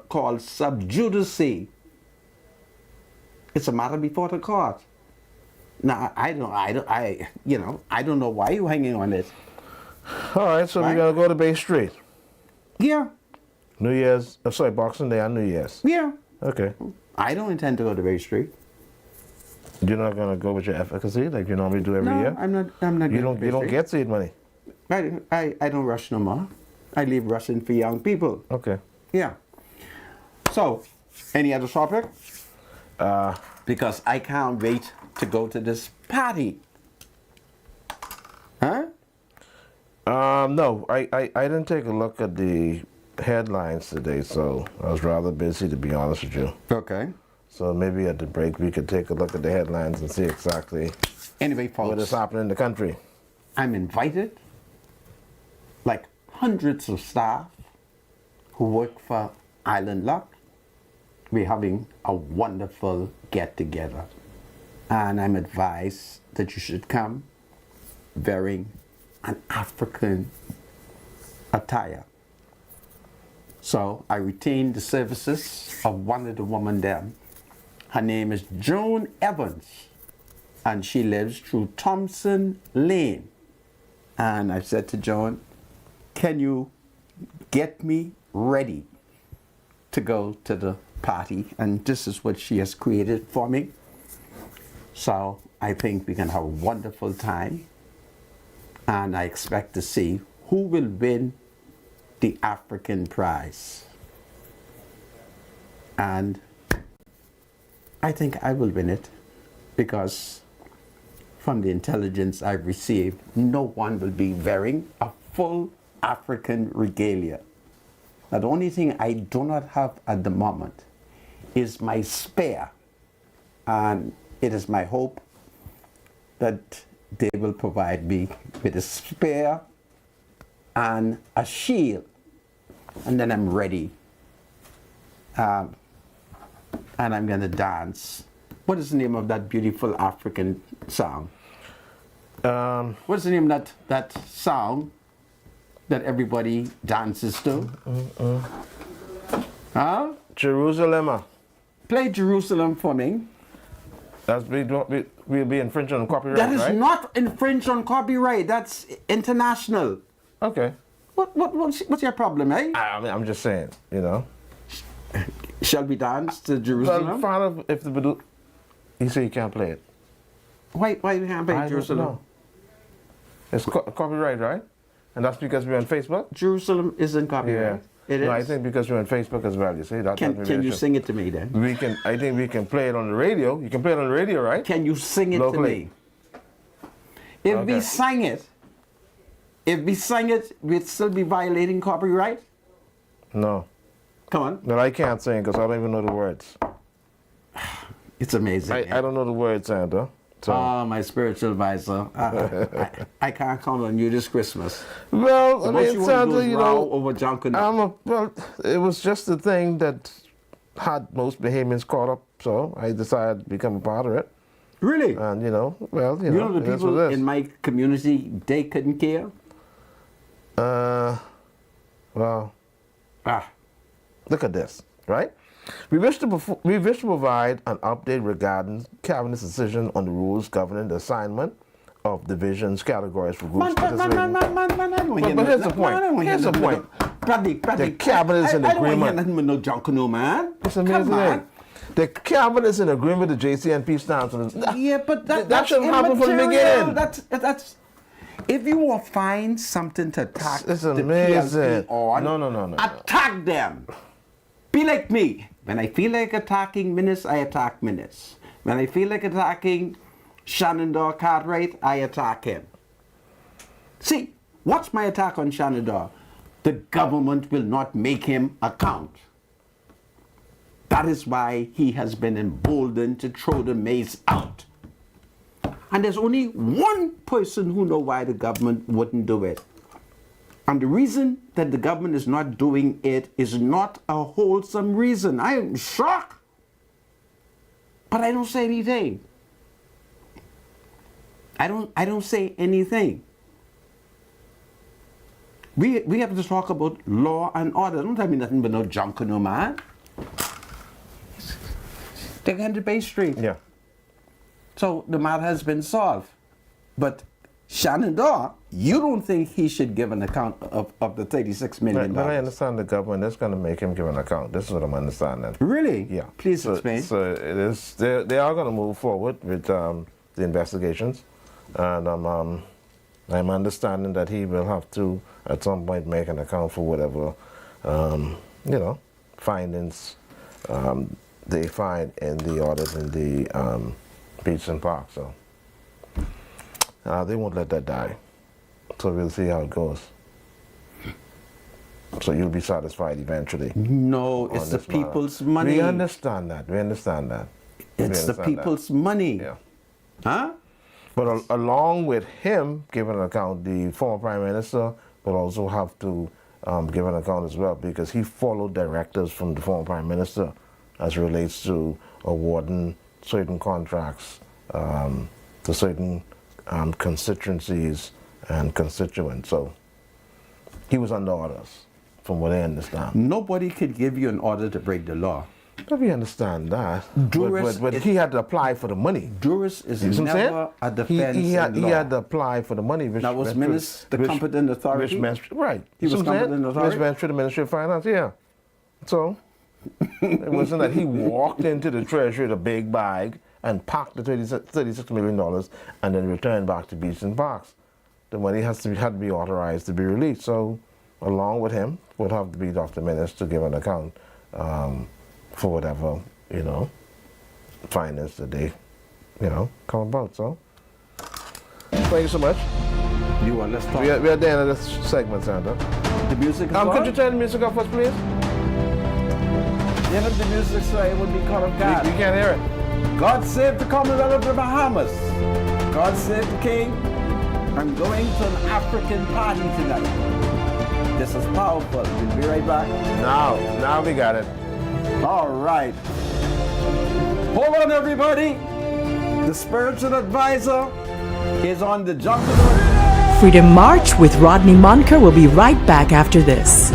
called sub judice. It's a matter before the court. Now I don't know why you're hanging on it. All right, so Right. we're going to go to Bay Street. Yeah, Boxing Day and New Year's. yeah. Okay. I don't intend to go to Bay Street. You're not going to go with your efficacy like you normally do every No, year? I'm not. You going to Bay don't Street. get seed money? I don't rush no more. I leave rushing for young people. Okay. Yeah. So, any other topic? Because I can't wait to go to this party. No, I didn't take a look at the headlines today, so I was rather busy, to be honest with you. Okay. So maybe at the break we could take a look at the headlines and see exactly Anyway, what is folks, happening in the country. I'm invited, like hundreds of staff who work for Island Lock. We're having a wonderful get-together. And I'm advised that you should come wearing an African attire. So I retained the services of one of the women there. Her name is Joan Evans, and she lives through Thompson Lane. And I said to Joan, can you get me ready to go to the party? And this is what she has created for me. So I think we can have a wonderful time. And I expect to see who will win the African prize. And I think I will win it because from the intelligence I've received, no one will be wearing a full African regalia. Now, the only thing I do not have at the moment is my spear. And it is my hope that they will provide me with a spear and a shield, and then I'm ready. And I'm going to dance. What is the name of that beautiful African song? What's the name of that song that everybody dances to? Huh? Jerusalem. Play Jerusalem for me. We'll be infringing on copyright, That is right? not infringed on copyright. That's international. Okay. What's your problem, eh? I'm just saying, you know. Shall we dance to Well, Jerusalem? Father, if the Badu, you say you can't play it. Why you can't play I don't Jerusalem? know. It's copyright, right? And that's because we're on Facebook? Jerusalem isn't copyright. It is. No, I think because we're on Facebook as well, you see. Can you sing it to me then? I think we can play it on the radio. You can play it on the radio, right? Can you sing it Locally. to me? If Okay. we sang it, we'd still be violating copyright? No. Come on. No, I can't sing because I don't even know the words. It's amazing. I don't know the words, Santa. So. Oh, my spiritual advisor. I can't count on you this Christmas. Well, I What mean, you want to do Santa, is you row know, over Junkanoo. well, it was just the thing that had most Bahamians caught up, so I decided to become a part of it. Really? And, you know, well, You know the it is people what it is. in my community, they couldn't care? Well, Ah, look at this, right? We wish to provide an update regarding Cabinet's decision on the rules governing the assignment of divisions categories for groups participating. But here's the point. Here's the point. Bradley, The cabinet is in I don't want to hear agreement. nothing with no Junkanoo, man. It's Come amazing. on. The cabinet is in agreement with the JCNP stance on this. Yeah, but That that's shouldn't happen from the immaterial. beginning. That's. If you will find something to attack It's the amazing. PLP on, No. attack them. Be like me. When I feel like attacking minutes, I attack minutes. When I feel like attacking Shenandoah Cartwright, I attack him. See, what's my attack on Shenandoah? The government will not make him account. That is why he has been emboldened to throw the mace out. And there's only one person who knows why the government wouldn't do it. And the reason that the government is not doing it is not a wholesome reason. I am shocked. But I don't say anything. I don't say anything. We have to talk about law and order. Don't tell me nothing but no Junkanoo, man. They're going to Bay Street. Yeah. So the matter has been solved. But Shenandoah, you don't think he should give an account of the $36 million? But I understand the government is going to make him give an account. This is what I'm understanding. Really? Yeah. Please explain. So it is. They are going to move forward with the investigations, and I'm understanding that he will have to at some point make an account for whatever findings they find in the audit in the beach and park. So they won't let that die. So we'll see how it goes. So you'll be satisfied eventually. No, on it's the this matter. people's money. We understand that. We understand that. It's the people's money. Yeah. Huh? But along with him giving an account, the former Prime Minister will also have to give an account as well, because he followed directives from the former Prime Minister as relates to awarding certain contracts to certain constituencies and constituents. So he was under orders, from what I understand. Nobody could give you an order to break the law. But we understand that. Jurist But he had to apply for the money. Jurist is You see what I'm never saying? a defense he in he law. had to apply for the money. Which That was went through- the competent authority? Right. He was You see what I'm saying? competent authority? Which went through the Ministry of Finance, yeah. So, it wasn't that he walked into the treasury with a big bag and packed the $36 million and then returned back to Beach and Parks. The money had to be authorized to be released. So, along with him would have to be Dr. Minnis to give an account for whatever, finance that they, come about. So, thank you so much. You are, let's talk. We are at the end of this segment, Sandra. The music is Could on? you turn the music off for us, please? The end of the music, so it would be called of We God. can't hear it. God save the Commonwealth of the Bahamas. God save the King. I'm going to an African party tonight. This is powerful. We'll be right back. Now we got it. All right. Hold on, everybody. The spiritual advisor is on the Junkanoo. Freedom March with Rodney Monker will be right back after this.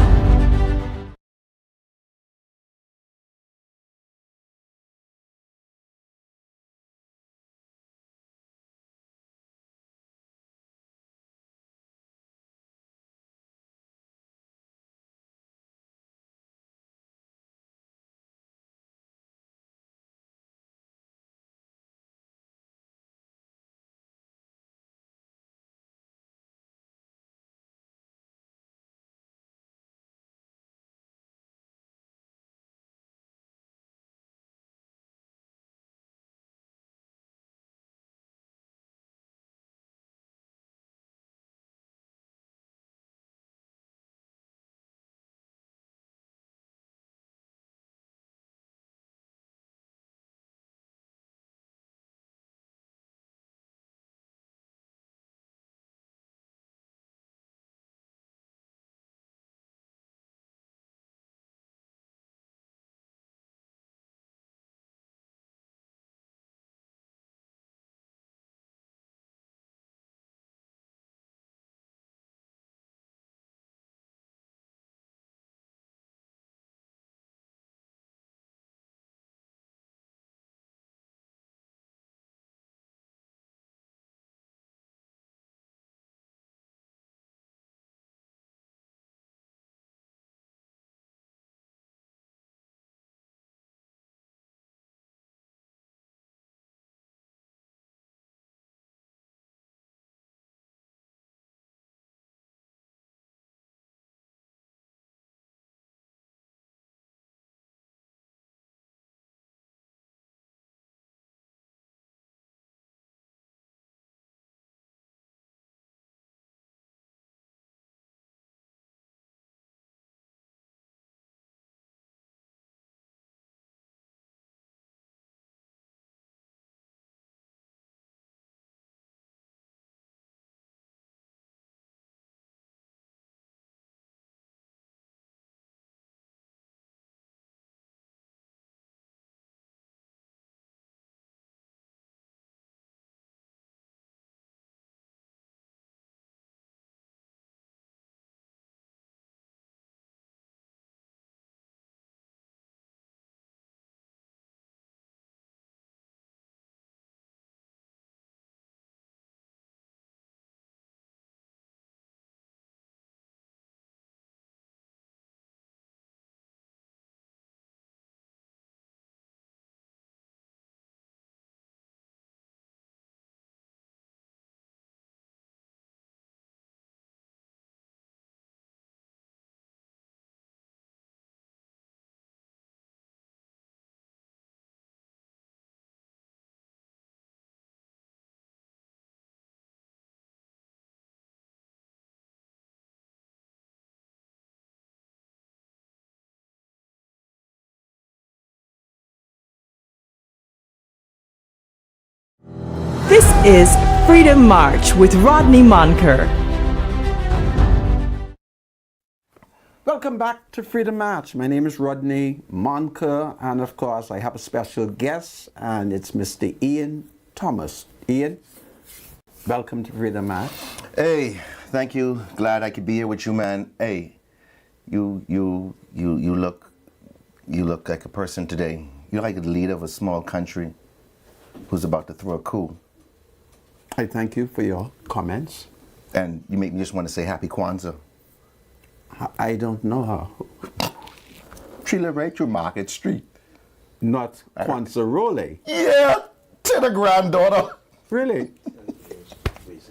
This is Freedom March with Rodney Monker. Welcome back to Freedom March. My name is Rodney Monker, and of course I have a special guest, and it's Mr. Ian Thomas. Ian, welcome to Freedom March. Hey, thank you. Glad I could be here with you, man. Hey, you look like a person today. You're like the leader of a small country who's about to throw a coup. I thank you for your comments. And you make me just want to say Happy Kwanzaa. I don't know how. She live right through Market Street. Not Kwanzaa. Yeah, to the granddaughter. Really?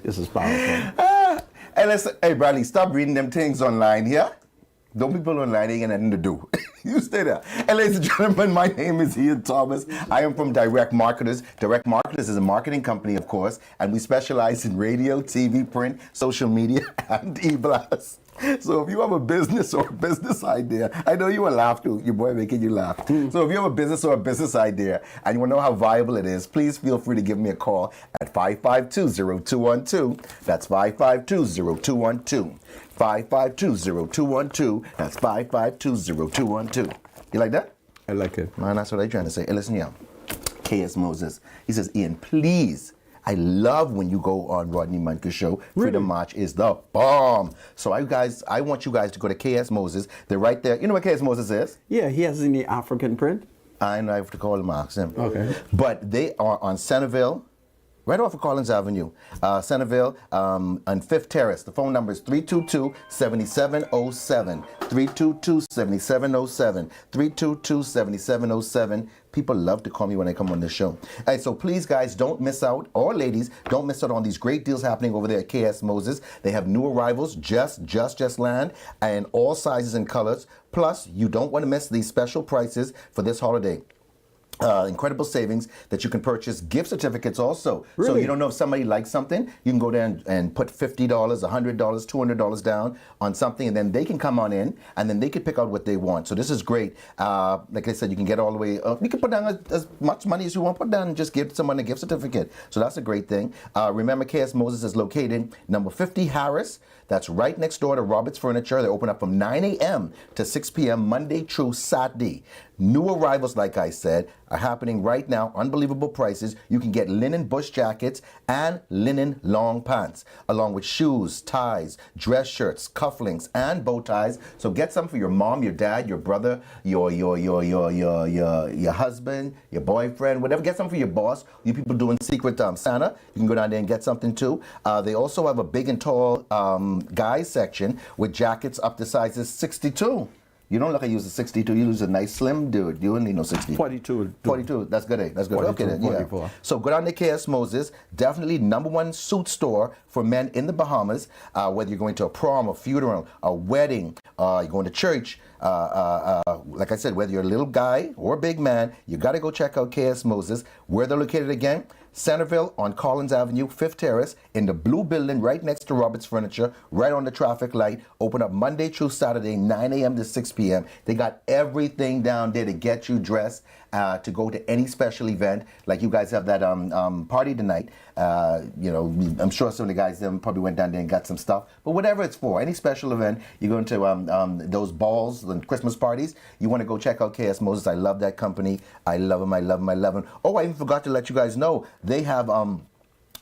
This is powerful. Hey, listen, hey, Bradley, stop reading them things online here. Don't be put online, they ain't got nothing to do. You stay there. Hey, ladies and gentlemen, my name is Ian Thomas. I am from Direct Marketers. Direct Marketers is a marketing company, of course, and we specialize in radio, TV, print, social media, and e-blast. So if you have a business or a business idea, I know you will laugh too, your boy making you laugh. So if you have a business or a business idea and you want to know how viable it is, please feel free to give me a call at 552-0212. That's 552-0212. 552-0212. That's 552-0212. You like that? I like it. Man, that's what I'm trying to say. Hey, listen here. K.S. Moses. He says, Ian, please. I love when you go on Rodney Monker Show. Freedom March is the bomb. So I want you guys to go to K.S. Moses. They're right there. You know what K.S. Moses is? Yeah, he has any African print. I know I have to call him, ask him. Okay. But they are on Centerville, right off of Collins Avenue. Centerville on 5th Terrace. The phone number is 322-7707. 322-7707. 322-7707. People love to call me when I come on this show. All right, so please, guys, don't miss out, or ladies, don't miss out on these great deals happening over there at KS Moses. They have new arrivals, just land, and all sizes and colors. Plus, you don't want to miss these special prices for this holiday. Incredible savings that you can purchase gift certificates also. Really? So you don't know if somebody likes something, you can go there and put $50, $100, $200 down on something, and then they can come on in and then they can pick out what they want. So this is great. Like I said, you can get all the way, you can put down as much money as you want, put down and just give someone a gift certificate. So that's a great thing. Remember, KS Moses is located number 50 Harris. That's right next door to Roberts Furniture. They open up from 9 a.m. to 6 p.m. Monday through Saturday. New arrivals, like I said, are happening right now. Unbelievable prices. You can get linen bush jackets and linen long pants, along with shoes, ties, dress shirts, cufflinks, and bow ties. So get some for your mom, your dad, your brother, your husband, your boyfriend, whatever. Get some for your boss. You people doing Secret Santa, you can go down there and get something too. They also have a big and tall guys section with jackets up to sizes 62. You don't look like you use a 62, you use a nice slim dude. You don't need no 60. 42. 42, that's good, eh? That's good. 42, Okay then, yeah. 44. So go down to KS Moses, definitely #1 suit store for men in the Bahamas, whether you're going to a prom, a funeral, a wedding, you're going to church, like I said, whether you're a little guy or a big man, you got to go check out KS Moses. Where they're located again? Centerville on Collins Avenue, 5th Terrace, in the blue building right next to Roberts Furniture, right on the traffic light. Open up Monday through Saturday, 9 a.m. to 6 p.m. They got everything down there to get you dressed to go to any special event. Like you guys have that party tonight. You know, I'm sure some of the guys probably went down there and got some stuff. But whatever it's for, any special event, you go into those balls and Christmas parties, you want to go check out KS Moses. I love that company. I love them. I love them. I love them. Oh, I even forgot to let you guys know. They have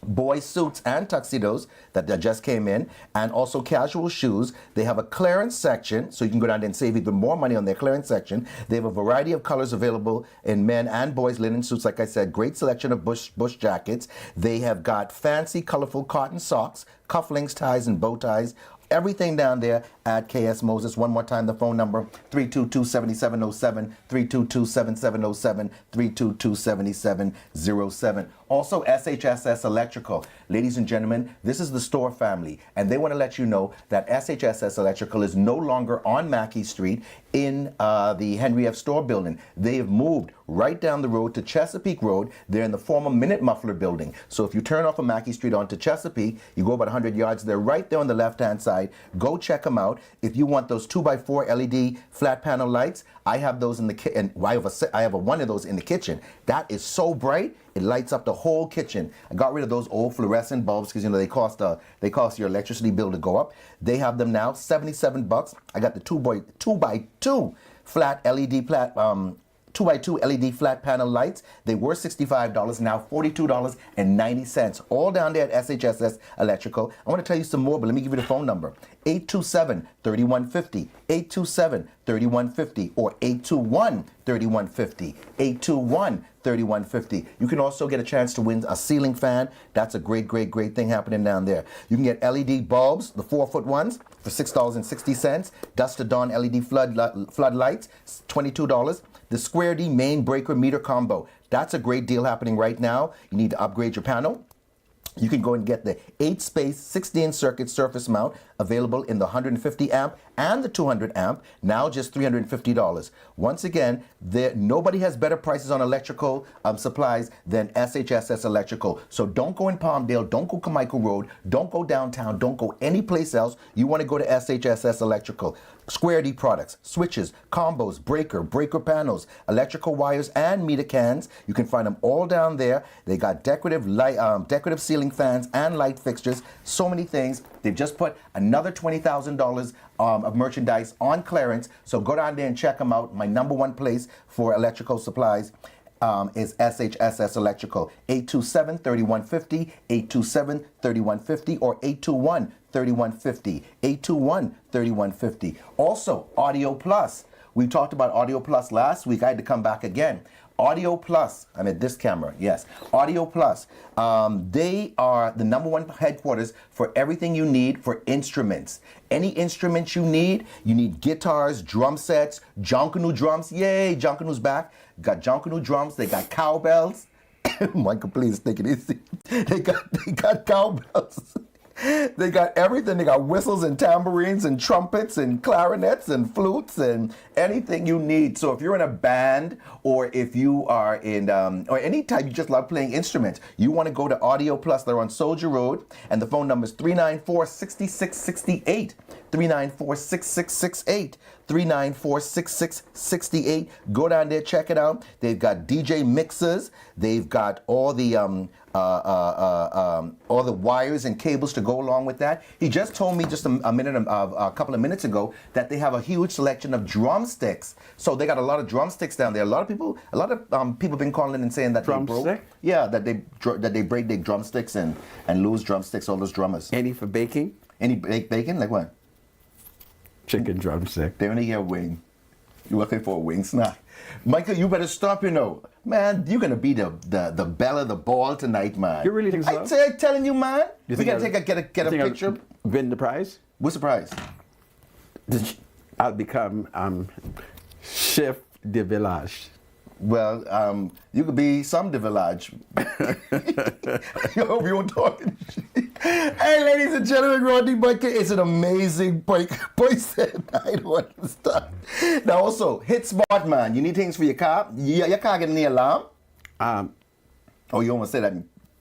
boy suits and tuxedos that just came in, and also casual shoes. They have a clearance section, so you can go down there and save even more money on their clearance section. They have a variety of colors available in men and boys linen suits. Like I said, great selection of bush jackets. They have got fancy, colorful cotton socks, cufflinks, ties, and bow ties. Everything down there at KS Moses. One more time, the phone number, 322-7707, 322-7707, 322-7707. Also, SHSS Electrical. Ladies and gentlemen, this is the store family, and they want to let you know that SHSS Electrical is no longer on Mackey Street in the Henry F. Store building. They have moved right down the road to Chesapeake Road. They're in the former Minute Muffler building. So if you turn off of Mackey Street onto Chesapeake, you go about 100 yards. They're right there on the left-hand side. Go check them out. If you want those 2x4 LED flat panel lights, I have those in the kitchen. I have one of those in the kitchen. That is so bright, it lights up the whole kitchen. I got rid of those old fluorescent bulbs because they cost your electricity bill to go up. They have them now, $77. I got the 2x2 flat LED 2x2 LED flat panel lights. They were $65, now $42.90. All down there at SHSS Electrical. I want to tell you some more, but let me give you the phone number. 827-3150, 827-3150, or 821-3150, 821-3150. You can also get a chance to win a ceiling fan. That's a great thing happening down there. You can get LED bulbs, the 4-foot ones, for $6.60. Dusk to Dawn LED floodlights, $22. The Square D main breaker meter combo. That's a great deal happening right now. You need to upgrade your panel. You can go and get the 8-space 16 circuit surface mount available in the 150 amp and the 200 amp, now just $350. Once again, nobody has better prices on electrical supplies than SHSS Electrical. So don't go in Palmdale, don't go Carmichael Road, don't go downtown, don't go anyplace else. You want to go to SHSS Electrical. Square D products, switches, combos, breaker panels, electrical wires, and meter cans. You can find them all down there. They got decorative ceiling fans and light fixtures. So many things. They've just put another $20,000 of merchandise on clearance. So go down there and check them out. My number one place for electrical supplies is SHSS Electrical. 827-3150, 827-3150, or 821-3150, 821-3150. Also, Audio Plus. We talked about Audio Plus last week. I had to come back again. Audio Plus, I'm at this camera, yes. Audio Plus, they are the number one headquarters for everything you need for instruments. Any instruments you need guitars, drum sets, Junkanoo drums. Yay, Junkanoo's back. Got Junkanoo drums, they got cowbells. Michael, please take it easy. They got cowbells. They got everything. They got whistles and tambourines and trumpets and clarinets and flutes and anything you need. So if you're in a band, or if you are in, or any type, you just love playing instruments, you want to go to Audio Plus. They're on Soldier Road, and the phone number is 394-6668. 394-6668. 394-6668. Go down there, check it out. They've got DJ mixers. They've got all the wires and cables to go along with that. He just told me just a couple of minutes ago that they have a huge selection of drumsticks. So they got a lot of drumsticks down there. A lot of people have been calling in and saying that Drumstick? they broke. Yeah, that they break their drumsticks and lose drumsticks. All those drummers. Any for baking? Any bacon? Like what? Chicken drumstick. They only get wing. You're looking for a wing snack. Michael, you better stop, Man, you're going to be the belle of the ball tonight, man. You really think so? I'm telling you, man. We got to get a picture. Win the prize? What's the prize? I'll become chef de village. Well, you could be some de village. I hope you won't talk shit. Hey, ladies and gentlemen, Rodney Bunker is an amazing person. I don't want to stop. Now, also, hit smart, man. You need things for your car. Your car get any alarm? Oh, you almost said that.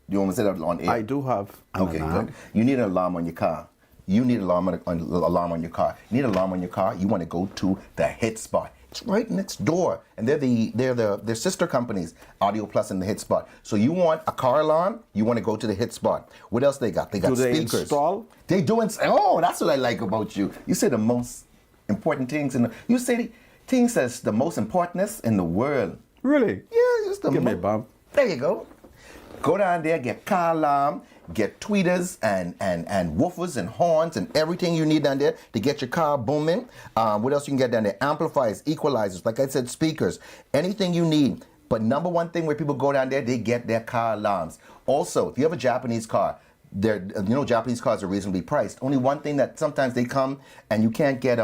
You almost said that on air. I do have an alarm. Good. You need an alarm on your car. You need an alarm on your car. You need an alarm on your car. You want to go to the Hit Spot. It's right next door, and they're sister companies, Audio Plus and the Hit Spot. So you want a car alarm? You want to go to the Hit Spot. What else they got? They got do they speakers. Install? They do install. Oh, that's what I like about you. You say the most important things you say things that's the most importantest in the world. Really? Yeah, just the Give me a bump. There you go. Go down there, get car alarm, get tweeters and woofers and horns and everything you need down there to get your car booming. What else you can get down there? Amplifiers, equalizers, like I said, speakers, anything you need. But number one thing where people go down there, they get their car alarms. Also, if you have a Japanese car, Japanese cars are reasonably priced. Only one thing that sometimes they come and you can't get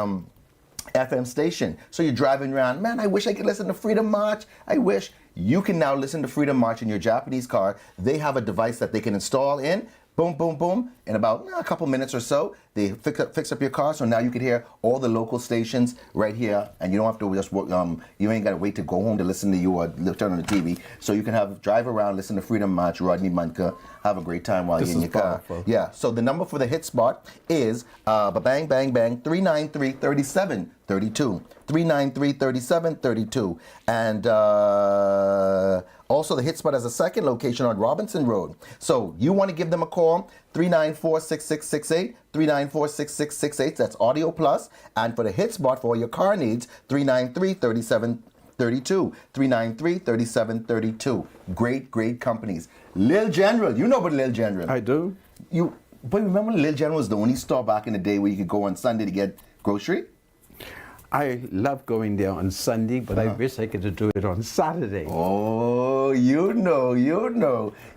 FM station. So you're driving around, man, I wish I could listen to Freedom March. I wish. You can now listen to Freedom March in your Japanese car. They have a device that they can install in, Boom, boom, boom. In about a couple minutes or so, they fix up your car. So now you can hear all the local stations right here, and you don't have to just work. You ain't got to wait to go home to listen to you or turn on the TV. So you can drive around, listen to Freedom March, Rodney Munker, have a great time while you're in your car. Powerful. Yeah. So the number for the hit spot is bang bang bang 393-3732. 393-3732. And also the hit spot has a second location on Robinson Road. So you want to give them a call, 394-6668, 394-6668. That's Audio Plus. And for the hit spot for all your car needs, 393-3732. 393-3732. Great companies. Lil General, you know about Lil General. I do. But remember Lil General was the only store back in the day where you could go on Sunday to get grocery? I love going there on Sunday, but I wish I could do it on Saturday. Oh, you know.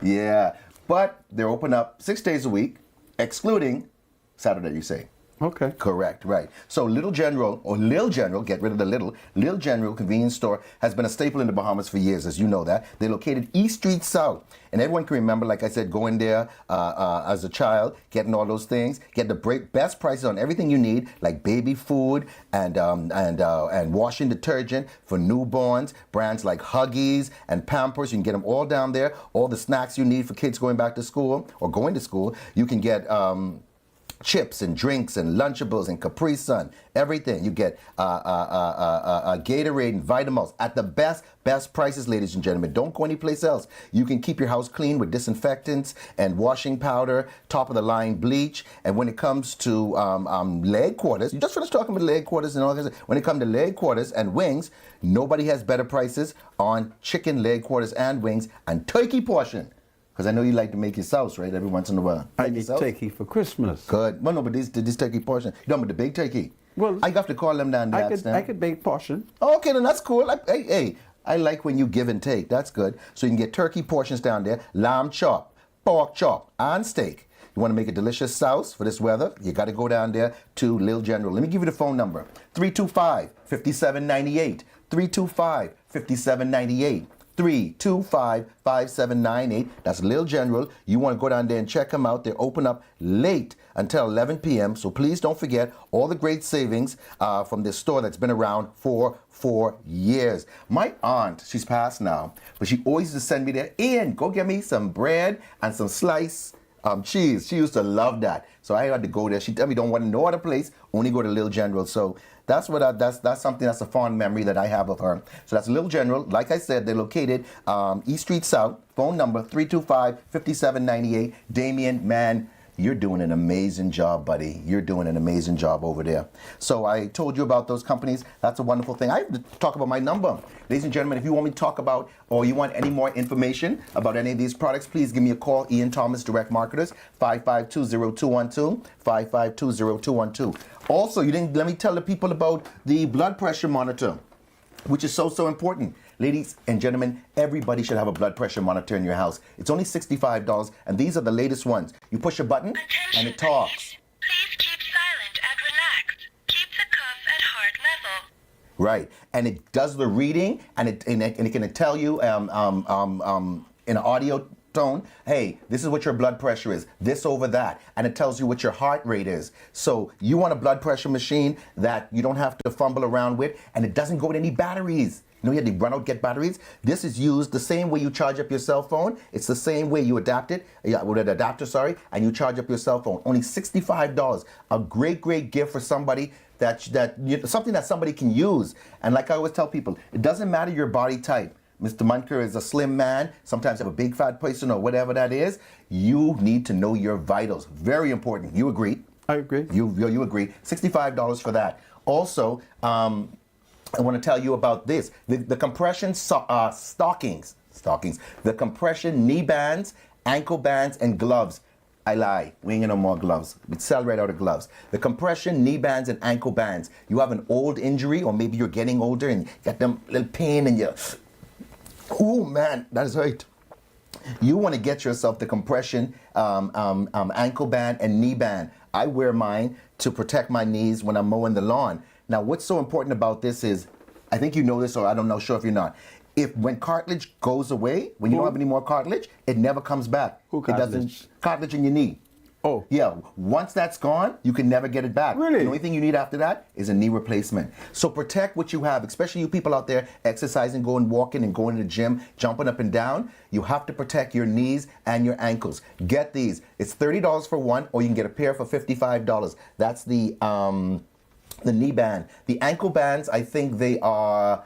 Yeah. But they're open up 6 days a week, excluding Saturday, you say. Okay. Correct, right. So Little General, or Lil General, get rid of the little, Lil General convenience store has been a staple in the Bahamas for years, as you know that. They're located East Street South. And everyone can remember, like I said, going there as a child, getting all those things, get the best prices on everything you need, like baby food and washing detergent for newborns, brands like Huggies and Pampers. You can get them all down there. All the snacks you need for kids going back to school or going to school. You can get chips and drinks and Lunchables and Capri Sun, everything. You get Gatorade and Vitamals at the best prices, ladies and gentlemen. Don't go anyplace else. You can keep your house clean with disinfectants and washing powder, top of the line bleach. And when it comes to leg quarters, you just finished talking about leg quarters and all that. When it comes to leg quarters and wings, nobody has better prices on chicken leg quarters and wings and turkey portion. Because I know you like to make your sauce, right? Every once in a while. I need turkey for Christmas. Good. Well, no, but this turkey portion. You don't want the big turkey. Well, I have to call them down there. I could make portion. Okay, then that's cool. I like when you give and take. That's good. So you can get turkey portions down there, lamb chop, pork chop, and steak. You want to make a delicious sauce for this weather? You got to go down there to Lil General. Let me give you the phone number. 325-5798. 325-5798. 325-5798. That's Lil General. You want to go down there and check them out. They're open up late until 11 p.m. So please don't forget all the great savings from this store that's been around for 4 years. My aunt, she's passed now, but she always used to send me there, Ian, go get me some bread and some sliced cheese. She used to love that. So I had to go there. She tell me don't want no other place, only go to Lil General. So that's something that's a fond memory that I have of her. So that's Lil General. Like I said, they're located East Street South. Phone number 325-5798. Damien, man, you're doing an amazing job, buddy. You're doing an amazing job over there. So I told you about those companies. That's a wonderful thing. I have to talk about my number. Ladies and gentlemen, if you want me to talk about or you want any more information about any of these products, please give me a call. Ian Thomas, Direct Marketers, 552-0212, 552-0212. Also, you didn't let me tell the people about the blood pressure monitor, which is so important. Ladies and gentlemen, everybody should have a blood pressure monitor in your house. It's only $65, and these are the latest ones. You push a button, and it talks. Please keep silent and relaxed. Keep the cuff at heart level. Right, and it does the reading, and it can tell you in an audio tone, hey, this is what your blood pressure is, this over that, and it tells you what your heart rate is. So you want a blood pressure machine that you don't have to fumble around with, and it doesn't go with any batteries. You know, you had to run out, get batteries. This is used the same way you charge up your cell phone. It's the same way you adapt it, with an adapter, and you charge up your cell phone. Only $65. A great gift for somebody something that somebody can use. And like I always tell people, it doesn't matter your body type. Mr. Munker is a slim man, sometimes you have a big fat person or whatever that is. You need to know your vitals. Very important. You agree? I agree. You agree. $65 for that. Also, I want to tell you about this. The compression stockings. The compression knee bands, ankle bands, and gloves. I lie. We ain't got no more gloves. We sell right out of gloves. The compression knee bands and ankle bands. You have an old injury, or maybe you're getting older and you got them little pain and you... Oh man, that is right. You want to get yourself the compression ankle band and knee band. I wear mine to protect my knees when I'm mowing the lawn. Now, what's so important about this is, I think you know this, or I don't know, sure if you're not. When cartilage goes away, when you don't have any more cartilage, it never comes back. Who It doesn't. cartilage? Cartilage in your knee. Oh. Yeah, once that's gone, you can never get it back. Really? The only thing you need after that is a knee replacement. So protect what you have, especially you people out there exercising, going walking and going to the gym, jumping up and down. You have to protect your knees and your ankles. Get these. It's $30 for one, or you can get a pair for $55. That's the knee band. The ankle bands, I think they are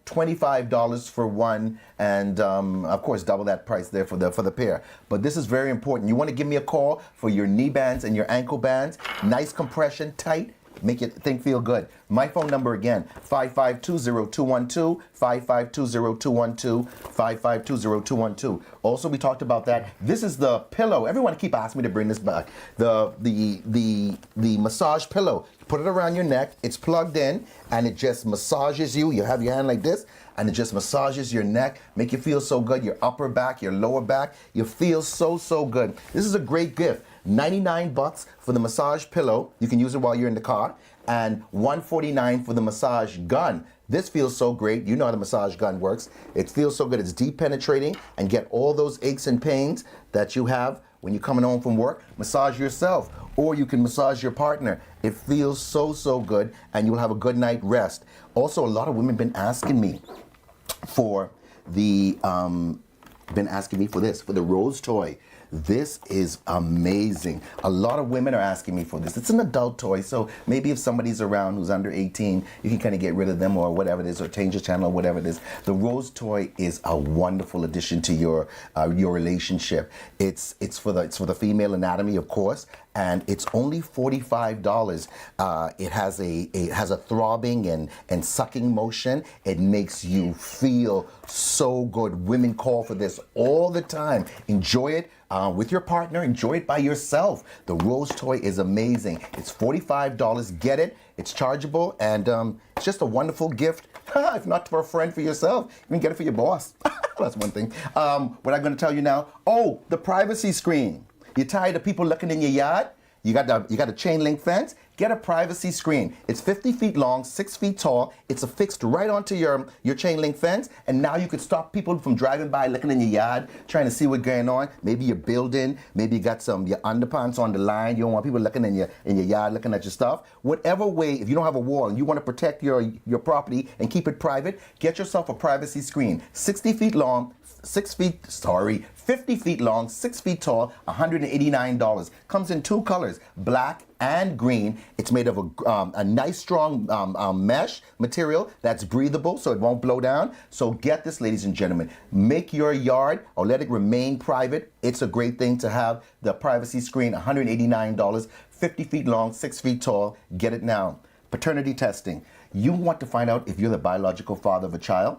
$25 for one, and of course double that price there for the pair. But this is very important. You want to give me a call for your knee bands and your ankle bands. Nice compression, tight, make your thing feel good. My phone number again, 5520212, 5520212, 5520212. Also, we talked about that. This is the pillow. Everyone keep asking me to bring this back. The massage pillow. You put it around your neck. It's plugged in, and it just massages you. You have your hand like this, and it just massages your neck, make you feel so good. Your upper back, your lower back. You feel so good. This is a great gift. $99 for the massage pillow. You can use it while you're in the car. And $149 for the massage gun. This feels so great. You know how the massage gun works. It feels so good. It's deep penetrating and get all those aches and pains that you have when you're coming home from work. Massage yourself, or you can massage your partner. It feels so good, and you'll have a good night rest. Also, a lot of women have been asking me for the for the Rose toy. This is amazing. A lot of women are asking me for this. It's an adult toy, so maybe if somebody's around who's under 18, you can kind of get rid of them or whatever it is, or change the channel or whatever it is. The Rose toy is a wonderful addition to your relationship. It's for the female anatomy, of course, and it's only $45. It has a throbbing and sucking motion. It makes you feel so good. Women call for this all the time. Enjoy it with your partner. Enjoy it by yourself. The Rose toy is amazing. It's $45. Get it. It's chargeable, and it's just a wonderful gift. If not for a friend, for yourself, you can get it for your boss. That's one thing. What I'm going to tell you now. Oh, the privacy screen. You're tired of people looking in your yard? You got a chain link fence? Get a privacy screen. It's 50 feet long, 6 feet tall. It's affixed right onto your chain link fence, and now you could stop people from driving by, looking in your yard, trying to see what's going on. Maybe you're building, maybe you got your underpants on the line. You don't want people looking in your yard, looking at your stuff. Whatever way, if you don't have a wall and you want to protect your property and keep it private, get yourself a privacy screen. 60 feet long, 50 feet long, 6 feet tall, $189. Comes in two colors, black and green. It's made of a nice strong mesh material that's breathable, so it won't blow down. So get this, ladies and gentlemen. Make your yard or let it remain private. It's a great thing to have. The privacy screen, $189, 50 feet long, 6 feet tall. Get it now. Paternity testing. You want to find out if you're the biological father of a child?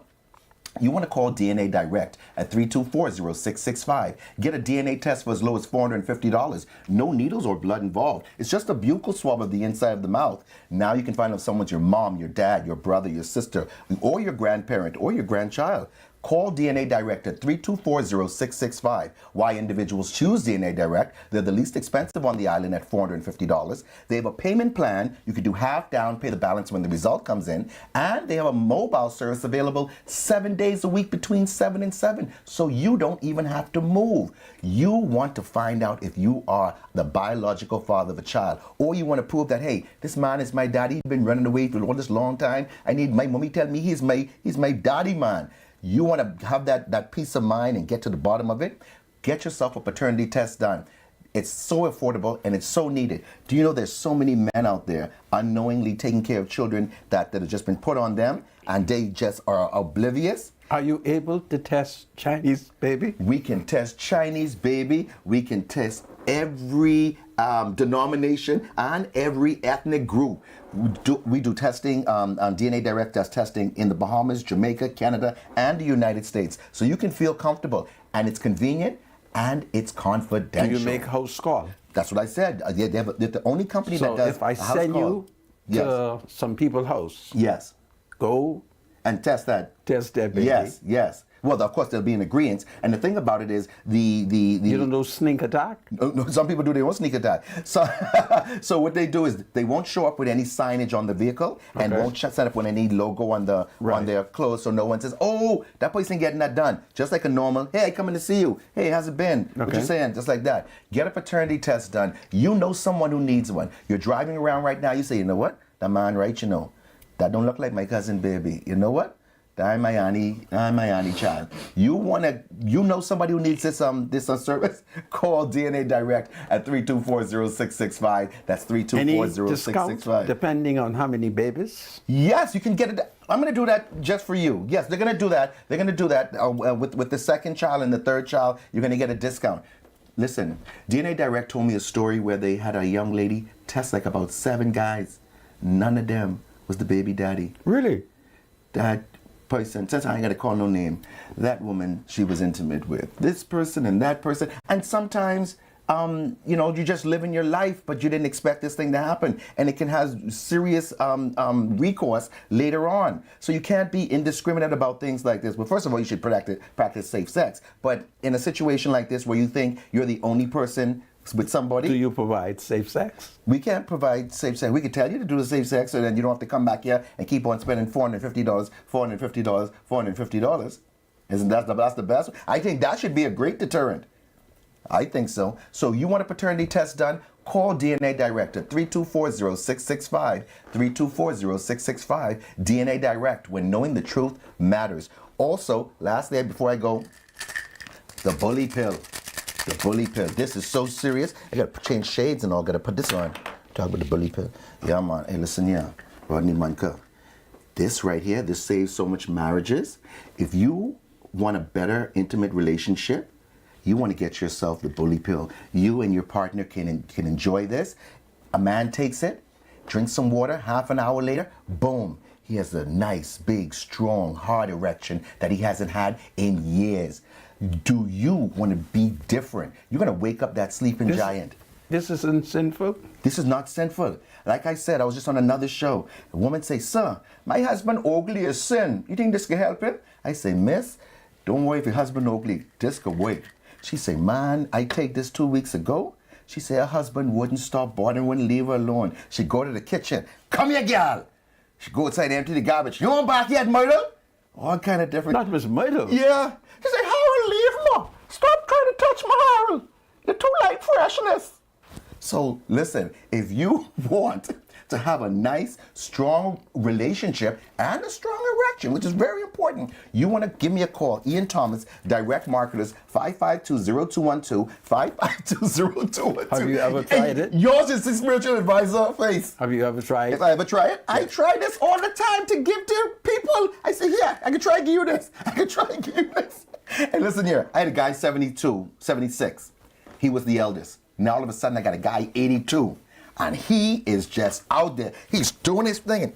You want to call DNA Direct at 324-0665. Get a DNA test for as low as $450. No needles or blood involved. It's just a buccal swab of the inside of the mouth. Now you can find out if someone's your mom, your dad, your brother, your sister, or your grandparent, or your grandchild. Call DNA Direct at 324-0665. Why individuals choose DNA Direct? They're the least expensive on the island at $450. They have a payment plan. You can do half down, pay the balance when the result comes in. And they have a mobile service available 7 days a week between 7 and 7. So you don't even have to move. You want to find out if you are the biological father of a child. Or you want to prove that, hey, this man is my daddy. He's been running away for all this long time. I need my mommy tell me he's my daddy man. You want to have that peace of mind and get to the bottom of it? Get yourself a paternity test done. It's so affordable and it's so needed. Do you know there's so many men out there unknowingly taking care of children that have just been put on them, and they just are oblivious? Are you able to test Chinese baby? We can test Chinese baby. We can test every denomination and every ethnic group. We do testing on DNA Direct does testing in the Bahamas, Jamaica, Canada, and the United States. So you can feel comfortable, and it's convenient, and it's confidential. Do you make house call? That's what I said. They're the only company So that does if I a house send call. you to some people's house, Yes. go And test that. test their baby. Yes, yes. Well, of course, they'll be in agreement. And the thing about it is You don't do sneak attack? no, some people do their own sneak attack. So, so what they do is they won't show up with any signage on the vehicle and won't set up with any logo on their clothes, so no one says, "Oh, that person getting that done." Just like a normal, "Hey, coming to see you. Hey, how's it been? What you saying?" Just like that. Get a paternity test done. You know someone who needs one. You're driving around right now. You say, "You know what? That man, right? You know, that don't look like my cousin, baby. You know what? I'm my auntie child." You know somebody who needs this service? Call DNA Direct at 324-0665. That's 324-0665. Depending on how many babies? Yes, you can get it. I'm going to do that just for you. Yes, they're going to do that. They're going to do that with the second child and the third child. You're going to get a discount. Listen, DNA Direct told me a story where they had a young lady test like about 7 guys. None of them was the baby daddy. Really? That person, since I ain't gonna call no name, that woman she was intimate with, this person and that person, and sometimes you just living your life, but you didn't expect this thing to happen, and it can have serious recourse later on. So you can't be indiscriminate about things like this. But first of all, you should practice safe sex. But in a situation like this where you think you're the only person with somebody, do you provide safe sex? We can't provide safe sex. We could tell you to do the safe sex, so then you don't have to come back here and keep on spending $450, $450, $450. Isn't that's the best? I think that should be a great deterrent. I think so. So you want a paternity test done? Call DNA Direct at 324-0665, 324-0665, DNA Direct, when knowing the truth matters. Also, lastly, before I go, the bully pill. The bully pill. This is so serious. I gotta change shades and all. Gotta put this on. Talk about the bully pill. Yeah, man. Hey, listen here, Rodney Manka. This right here, this saves so much marriages. If you want a better intimate relationship, you want to get yourself the bully pill. You and your partner can enjoy this. A man takes it, drinks some water, half an hour later, boom. He has a nice, big, strong, hard erection that he hasn't had in years. Do you want to be different? You're going to wake up that sleeping giant. This isn't sinful? This is not sinful. Like I said, I was just on another show. A woman say, "Sir, my husband ugly as sin. You think this can help him?" I say, "Miss, don't worry if your husband ugly. This could wait." She say, "Man, I take this 2 weeks ago." She say her husband wouldn't stop bothering, wouldn't leave her alone. She go to the kitchen. "Come here, girl." She go outside and empty the garbage. "You want back yet, Myrtle?" All kind of different. Not Miss Myrtle. Yeah. She say, "Harold, leave me. Stop trying to touch my Harold. You're too light freshness." So listen, if you want to have a nice, strong relationship and a strong erection, which is very important, you want to give me a call. Ian Thomas, Direct Marketers, 552-0212, 552-0212. Have you ever tried it? Yours is the spiritual advisor face. Have you ever tried? If I ever try it, I try this all the time to give to people. I say, "Yeah, I can try to give you this. I can try to give you this." And listen here, I had a guy 72, 76. He was the eldest. Now all of a sudden I got a guy 82. And he is just out there. He's doing his thing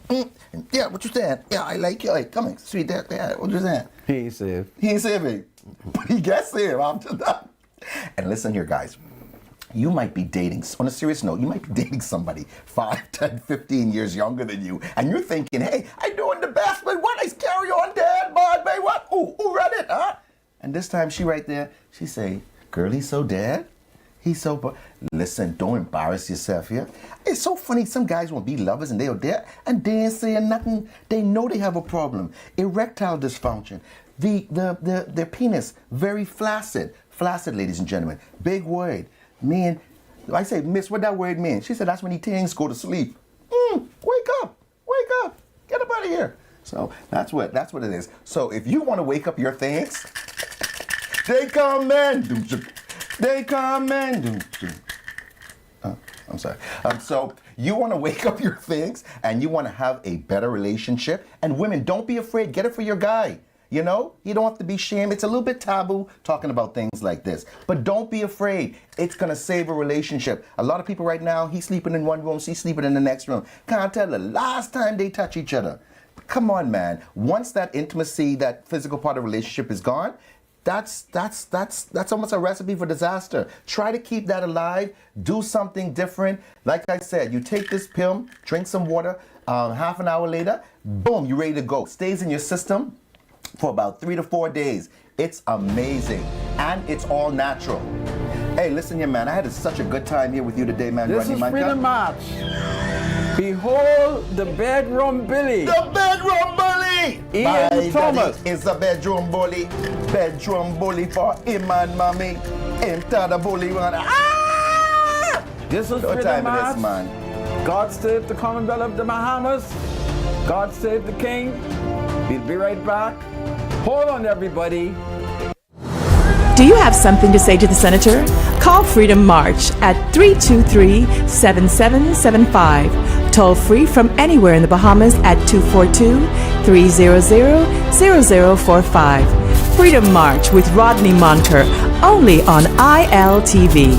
and yeah, what you saying? Yeah, I like you. Hey, come in, sweet there. Yeah, what you saying? He ain't saved. He ain't saved. But he gets saved after that. And listen here, guys. You might be dating, on a serious note, you might be dating somebody 5, 10, 15 years younger than you. And you're thinking, "Hey, I'm doing the best, but what? I carry on, Dad, bud, babe, what? Who read it, huh?" And this time she right there, she say, "Girl, he's so dead. He's so..." Listen, don't embarrass yourself here. It's so funny. Some guys won't be lovers and they're there and they ain't saying nothing. They know they have a problem. Erectile dysfunction. Their penis, very flaccid. Flaccid, ladies and gentlemen. Big word. Man, I say, "Miss, what that word mean?" She said, "That's when things go to sleep." Wake up. Wake up. Get up out of here. So that's what it is. So if you want to wake up your things, they come in. They come in. I'm sorry. So you want to wake up your things and you want to have a better relationship. And women, don't be afraid. Get it for your guy. You know, you don't have to be ashamed. It's a little bit taboo talking about things like this. But don't be afraid. It's going to save a relationship. A lot of people right now, he's sleeping in one room, she's sleeping in the next room. Can't tell the last time they touch each other. Come on, man. Once that intimacy, that physical part of the relationship is gone, that's almost a recipe for disaster. Try to keep that alive. Do something different. Like I said, you take this pill, drink some water, half an hour later, boom, you're ready to go. Stays in your system. for about 3 to 4 days. It's amazing, and it's all natural. Hey, listen here, man. I had such a good time here with you today, man. This Rodney is Manka. Freedom March. Behold the bedroom Billy. The bedroom bully! Ian My Thomas. daddy is a bedroom bully. Bedroom bully for him and mommy. Enter the bully one. Ah! This is No Freedom time March. for this, man. God save the Commonwealth of the Bahamas. God save the King. We'll be right back. Hold on, everybody. Do you have something to say to the Senator? Call Freedom March at 323-7775. Toll free from anywhere in the Bahamas at 242-300-0045. Freedom March with Rodney Monker, only on ILTV.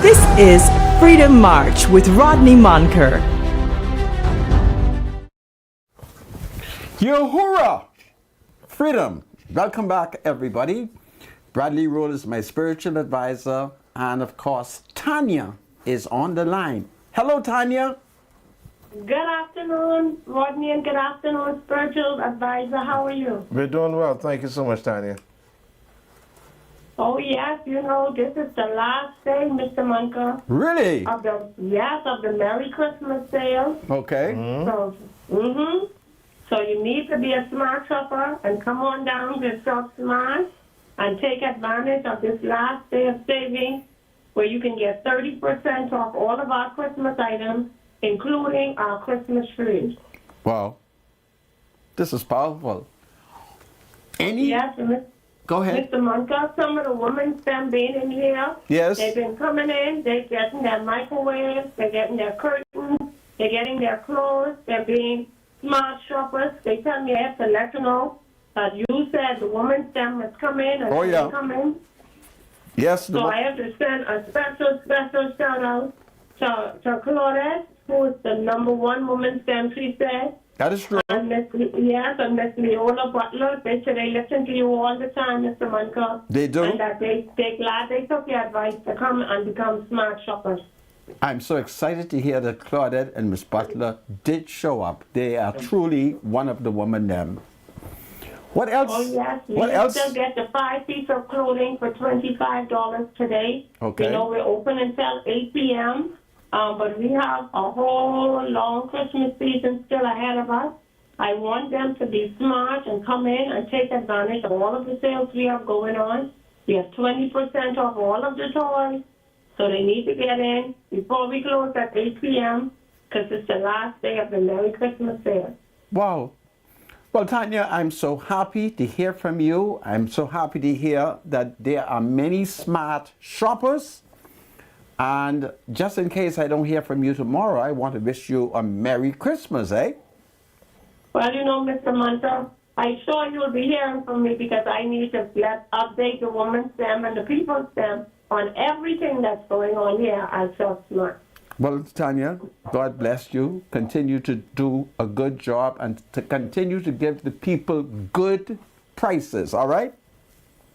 This is Freedom March with Rodney Monker. Yahura! Freedom! Welcome back, everybody. Bradley Roll is my spiritual advisor, and of course, Tanya is on the line. Hello, Tanya. Good afternoon, Rodney, and good afternoon, spiritual advisor. How are you? We're doing well. Thank you so much, Tanya. Oh, yes, you know, this is the last day, Mr. Munker, Really? of the Merry Christmas sale. Okay. So you need to be a smart shopper and come on down to Shop Smart and take advantage of this last day of savings where you can get 30% off all of our Christmas items, including our Christmas trees. Wow. This is powerful. Yes, Go ahead. Mr. Munker, some of the women them being in here, Yes. they've been coming in, they're getting their microwaves, they're getting their curtains, they're getting their clothes, they're being smart shoppers. They tell me I have to let you know that you said the woman's them has come in and Oh, yeah. they come in. Yes. So I have to send a special shout out to Claudette, who is the #1 woman STEM, she said. That is true. And Miss Leola Butler, they say they listen to you all the time, Mr. Munker. They do. And that they're glad they took your advice to come and become smart shoppers. I'm so excited to hear that Claudette and Miss Butler did show up. They are truly one of the women them. What else? Oh, yes. What You else? still get the 5 pieces of clothing for $25 today. Okay. You know, we're open until 8 p.m., but we have a whole long Christmas season still ahead of us. I want them to be smart and come in and take advantage of all of the sales we have going on. We have 20% off all of the toys, so they need to get in before we close at 8 p.m. because it's the last day of the Merry Christmas sale. Wow. Well, Tanya, I'm so happy to hear from you. I'm so happy to hear that there are many smart shoppers. And just in case I don't hear from you tomorrow, I want to wish you a Merry Christmas, eh? Well, you know, Mr. Munter, I'm sure you'll be hearing from me because I need to update the women's STEM and the people's STEM on everything that's going on here at Shop Smart. Well, Tanya, God bless you. Continue to do a good job and to continue to give the people good prices, all right?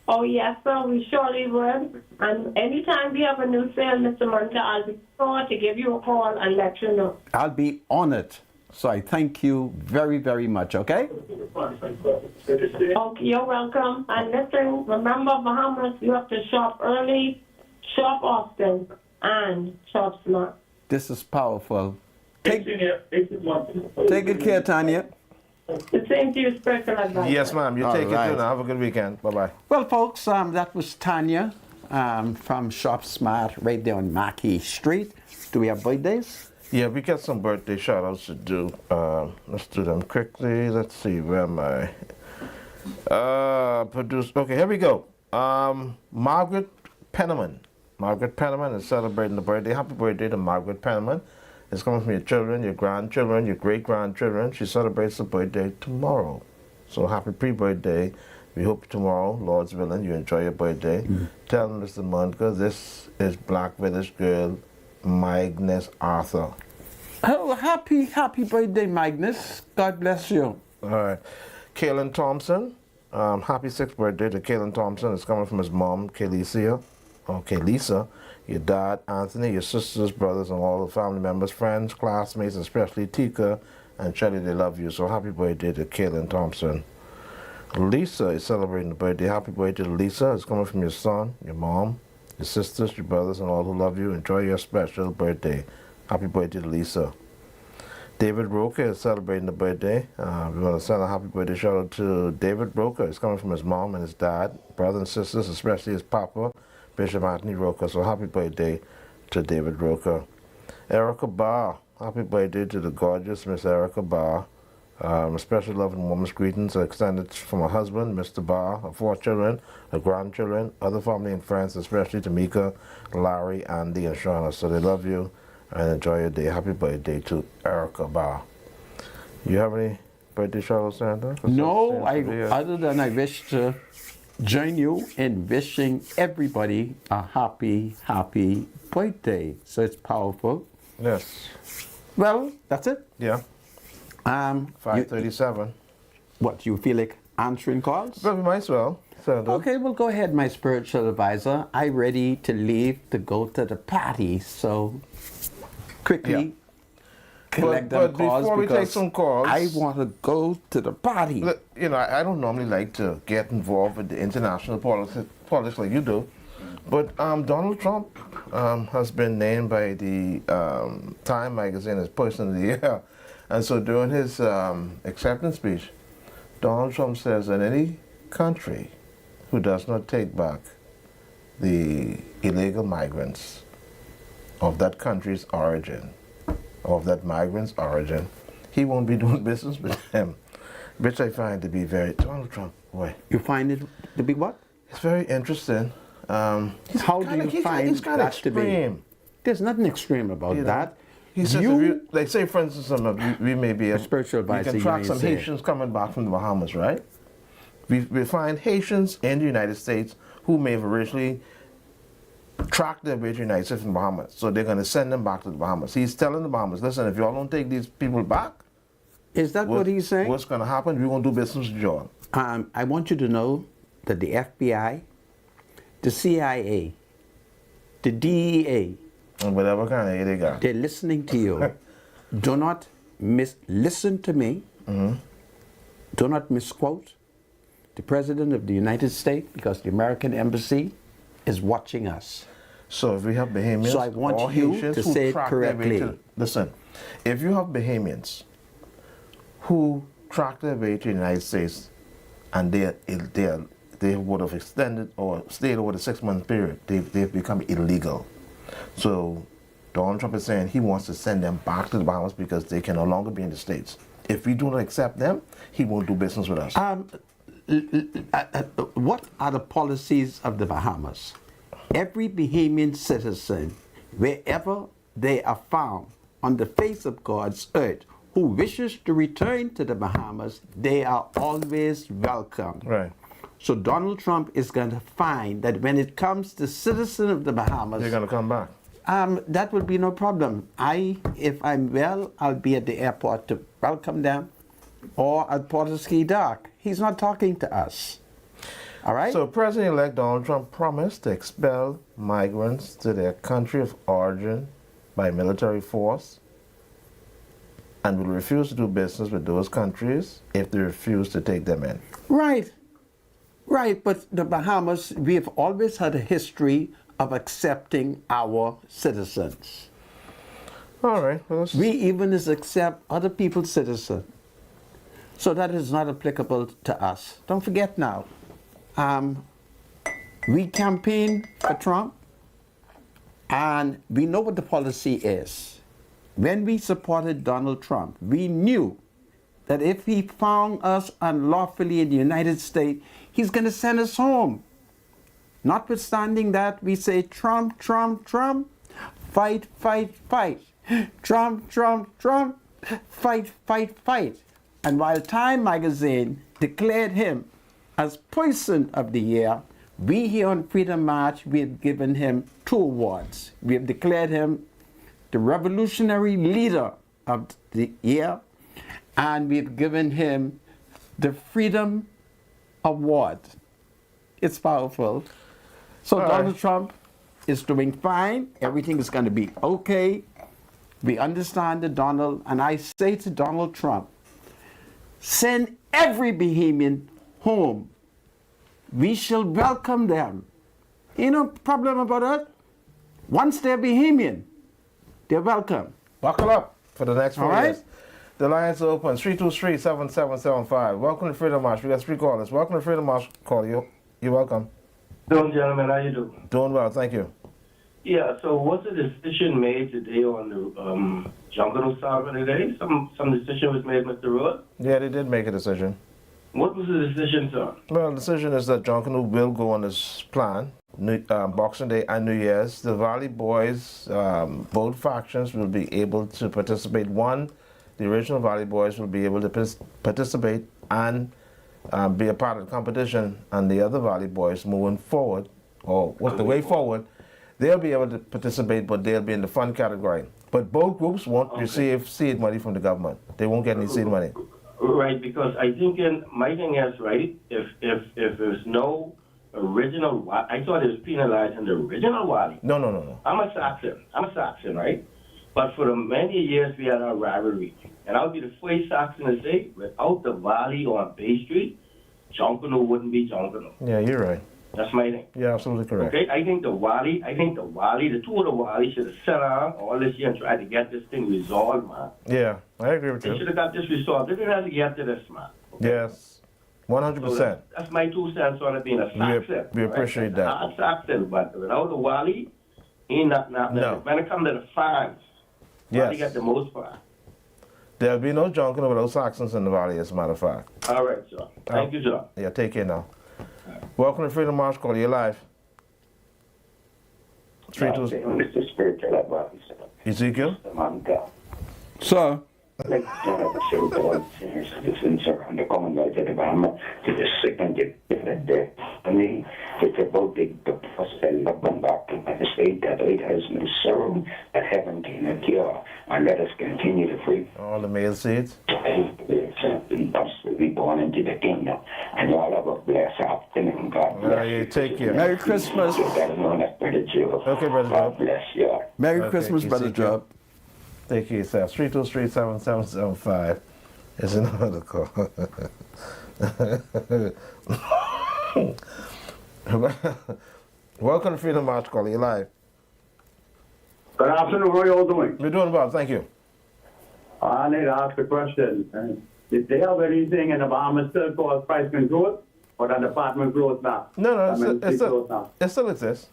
Oh, yes, sir, we surely would. And anytime we have a new sale, Mr. Munter, I'll be sure to give you a call and let you know. I'll be on it. So I thank you very, very much, okay? Okay, you're welcome. And listen, remember, Bahamas, you have to shop early, shop often, and shop smart. This is powerful. Take good care, Tanya. The same to you, spiritual advice. Yes, ma'am. You All take right. it too now. Have a good weekend. Bye-bye. Well, folks, that was Tanya from Shop Smart right there on Mackey Street. Do we have birthdays? Yeah, we got some birthday shout-outs to do. Let's do them quickly. Let's see, where am I? Okay, here we go. Margaret Penniman. Margaret Penniman is celebrating the birthday. Happy birthday to Margaret Penniman. It's coming from your children, your grandchildren, your great-grandchildren. She celebrates her birthday tomorrow. So happy pre-birthday. We hope tomorrow, Lord's willing, you enjoy your birthday. Tell Mr. Munker this is Black Village girl, Magnus Arthur. Oh, happy birthday, Magnus. God bless you. All right. Kaylin Thompson. Happy 6th birthday to Kaylin Thompson. It's coming from his mom, Kaylesia. Okay, Lisa, your dad, Anthony, your sisters, brothers, and all the family members, friends, classmates, especially Tika and Shelly, they love you. So happy birthday to Kaylin Thompson. Lisa is celebrating the birthday. Happy birthday to Lisa. It's coming from your son, your mom, your sisters, your brothers, and all who love you. Enjoy your special birthday. Happy birthday to Lisa. David Roker is celebrating the birthday. We want to send a happy birthday shout out to David Roker. It's coming from his mom and his dad, brothers and sisters, especially his papa, Bishop Anthony Roker. So happy birthday to David Roker. Erica Barr. Happy birthday to the gorgeous Miss Erica Barr. A special love and woman's greetings are extended from her husband, Mr. Barr, her 4 children, her grandchildren, other family and friends, especially Tamika, Larry, Andy, and Shauna. So they love you and enjoy your day. Happy birthday to Erica Barr. You have any birthday shout-outs, Sandra? No, other than I wish to join you in wishing everybody a happy, happy birthday. So it's powerful. Yes. Well, that's it. Yeah. 5:37. What, you feel like answering calls? Well, we might as well. Senator. Okay, well, go ahead, my spiritual advisor. I'm ready to leave to go to the party. So quickly collect But them calls before we take because some calls, I want to go to the party. look, you know, I don't normally like to get involved with the international politics like you do, but Donald Trump has been named by the Time magazine as Person of the Year. And so during his acceptance speech, Donald Trump says that any country who does not take back the illegal migrants of that country's origin, of that migrant's origin, he won't be doing business with them, which I find to be very, Donald Trump, boy. You find it to be what? It's very interesting. How do you find he's kind of that to be? extreme. There's nothing extreme about You know, that. He says, if you, like, say, for instance, we may be spiritual advisor, we can you track may some say. Haitians coming back from the Bahamas, right? We find Haitians in the United States who may have originally tracked their way to the United States from the Bahamas. So they're going to send them back to the Bahamas. He's telling the Bahamas, listen, if y'all don't take these people back, Is that what he's saying? what's going to happen? We're going to do business with y'all. I want you to know that the FBI, the CIA, the DEA, And whatever kind of they got. they're listening to you. Do not listen to me. Do not misquote the President of the United States because the American Embassy is watching us. So if we have Bahamians, So I want or you Haitians to who say it track their way correctly. listen, if you have Bahamians who track their way to the United States and they would have extended or stayed over the 6-month period, they've become illegal. So Donald Trump is saying he wants to send them back to the Bahamas because they can no longer be in the States. If we do not accept them, he won't do business with us. What are the policies of the Bahamas? Every Bahamian citizen, wherever they are found on the face of God's earth, who wishes to return to the Bahamas, they are always welcome. Right. So Donald Trump is going to find that when it comes to citizens of the Bahamas, They're going to come back. that will be no problem. If I'm well, I'll be at the airport to welcome them, or at Porterski Dock. He's not talking to us. All right? So President-elect Donald Trump promised to expel migrants to their country of origin by military force and will refuse to do business with those countries if they refuse to take them in. Right. Right, but the Bahamas, we have always had a history of accepting our citizens. All right. Well, We even accept other people's citizens. So that is not applicable to us. Don't forget now, we campaigned for Trump, and we know what the policy is. When we supported Donald Trump, we knew that if he found us unlawfully in the United States, he's going to send us home. Notwithstanding that, we say, Trump, Trump, Trump, fight, fight, fight. Trump, Trump, Trump, fight, fight, fight. And while Time magazine declared him as Person of the Year, we here on Freedom March, we have given him 2 awards. We have declared him the Revolutionary Leader of the Year, and we've given him the Freedom Award. It's powerful. So All Donald right. Trump is doing fine. Everything is going to be okay. We understand that Donald, and I say to Donald Trump, send every Bahamian home. We shall welcome them. You know, problem about that? Once they're Bahamian, they're welcome. buckle up for the next 4 All right. years. The lines are open, 323-7775. Welcome to Freedom March. We got 3 callers. Welcome to Freedom March. Call you. You're welcome. Doing, gentlemen, how you doing? Doing well, thank you. Yeah, so what's the decision made today on the Junkanoo saga today? Some decision was made, Mr. Rood? Yeah, they did make a decision. What was the decision, sir? Well, the decision is that Junkanoo will go on his plan, Boxing Day and New Year's. The Valley Boys, both factions will be able to participate. One, the original Valley Boys will be able to participate, and be a part of the competition, and the other Valley boys moving forward, or what's the way forward, they'll be able to participate, but they'll be in the fund category. But both groups won't receive seed money from the government. They won't get any seed money. Right, because I think my thing is, right, if there's no original, I thought it was penalizing the original Wally. No. I'm a Saxon, right? But for the many years we had our rivalry. And I'll be the first Saxon to say, without the Valley on Bay Street, Junkanoo wouldn't be Junkanoo. Yeah, you're right. That's my thing. You're absolutely correct. Okay, I think the two of the Wally should have sat down all this year and tried to get this thing resolved, man. Yeah, I agree with They should you. have got this resolved. They didn't have to get to this, man. Yes, 100%. That's my 2 cents on it being a Saxon. We appreciate that. I'm Saxon, but without the Wally, ain't nothing happening. No. When it comes to the fans, Wally got the most fans. There'll be no Junkanoo without Saxons in the Valley, as a matter of fact. All right, sir. Thank you, sir. Yeah, take care now. Welcome to Freedom March Call. You're live. 3-2. Mr. Spiritual advice. Ezekiel? Sir, Like citizens are on the Commonwealth of Alabama to the second day. I mean, it's about the process of going back to the state that it has been served, that heaven can cure, and let us continue to free. All the male seeds? To be born into the kingdom, and all of us bless our kingdom. God bless you. Take care. Merry Christmas. That is known as Brother Joe. Okay, Brother Joe. God bless you. Merry Christmas, Brother Joe. Thank you, sir. 323-7775 is another call. Welcome to Freedom March Call. You're live. Good afternoon. How are you all doing? We're doing well. Thank you. I need to ask a question. Did they have anything in the Bahamas still called price control, or that department closed now? No, it still exists.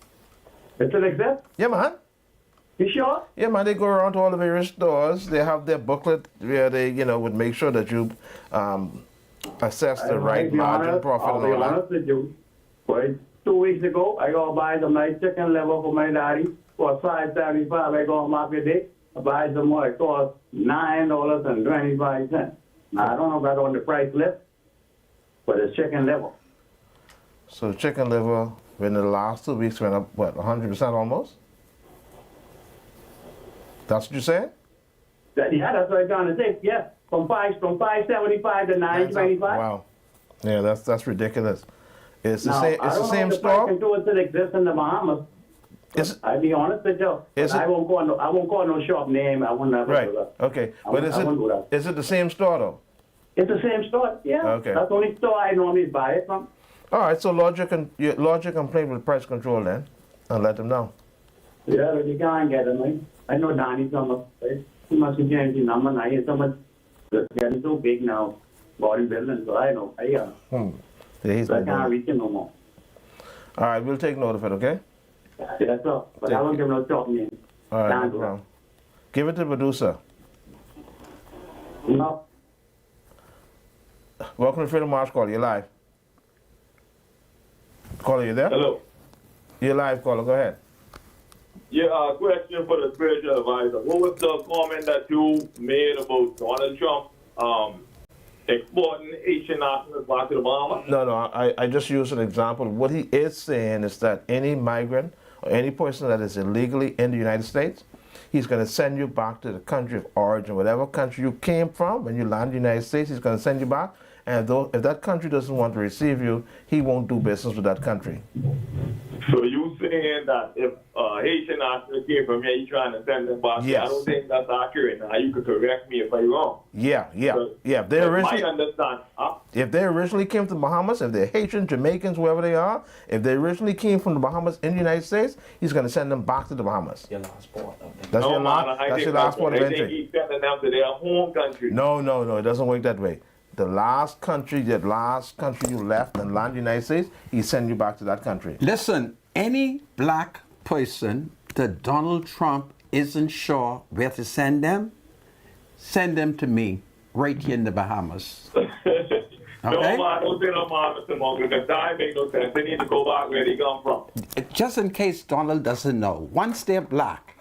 It still exists? Yeah, man. You sure? Yeah, man. They go around to all the various stores. They have their booklet where they, would make sure that you assess the right margin, profit, and all that. I'll be honest with you. Well, 2 weeks ago, I go buy some nice chicken liver for my daddy for $5.75. I go on market day. I buy some more. It costs $9.25. Now, I don't know about on the price list, but it's chicken liver. So chicken liver, in the last 2 weeks, went up, what, 100% almost? That's what you're saying? Yeah, that's what I'm trying to say. Yeah, from $5.75 to $9.25. Wow. Yeah, that's ridiculous. It's the now, same. It's the same store. I don't know if the price control still exists in the Bahamas. I'll be honest with you. I won't call no shop name. I won't never do that. Okay. But is it the same store though? It's the same store. Yeah. Okay. That's the only store I normally buy it from. All right. So lodge your complaint with price control then, and let them know. Yeah, but you can't get it, man. I know Danny's so much changing number. Now he's so much getting so big now, bodybuilding. So I know. Yeah, I can't reach him no more. All right. We'll take note of it. Okay. Yes, sir. But I won't give no shop name. All right. No problem. Give it to the producer. No. Welcome to Freedom March Call. You're live. Caller, you there? Hello. You're live, caller. Go ahead. Yeah, question for the spiritual advisor. What was the comment that you made about Donald Trump exporting Haitian nationals back to the Bahamas? No. I just used an example. What he is saying is that any migrant or any person that is illegally in the United States, he's going to send you back to the country of origin, whatever country you came from. When you land in the United States, he's going to send you back. And if that country doesn't want to receive you, he won't do business with that country. So you saying that if Haitian nationals came from here, you're trying to send them back? Yes. I don't think that's accurate. Now you could correct me if I'm wrong. Yeah. If they originally came to the Bahamas, if they're Haitian, Jamaicans, whoever they are, if they originally came from the Bahamas in the United States, he's going to send them back to the Bahamas. Your last port. That's your last port of I entry. think he's sending them to their home country. No, it doesn't work that way. The last country you left and land in the United States, he send you back to that country. Listen, any black person that Donald Trump isn't sure where to send them to me right here in the Bahamas. Okay? No, man, don't say no, man, Mr. Monk, because that make no sense. They need to go back where they come from. Just in case Donald doesn't know, once they're black,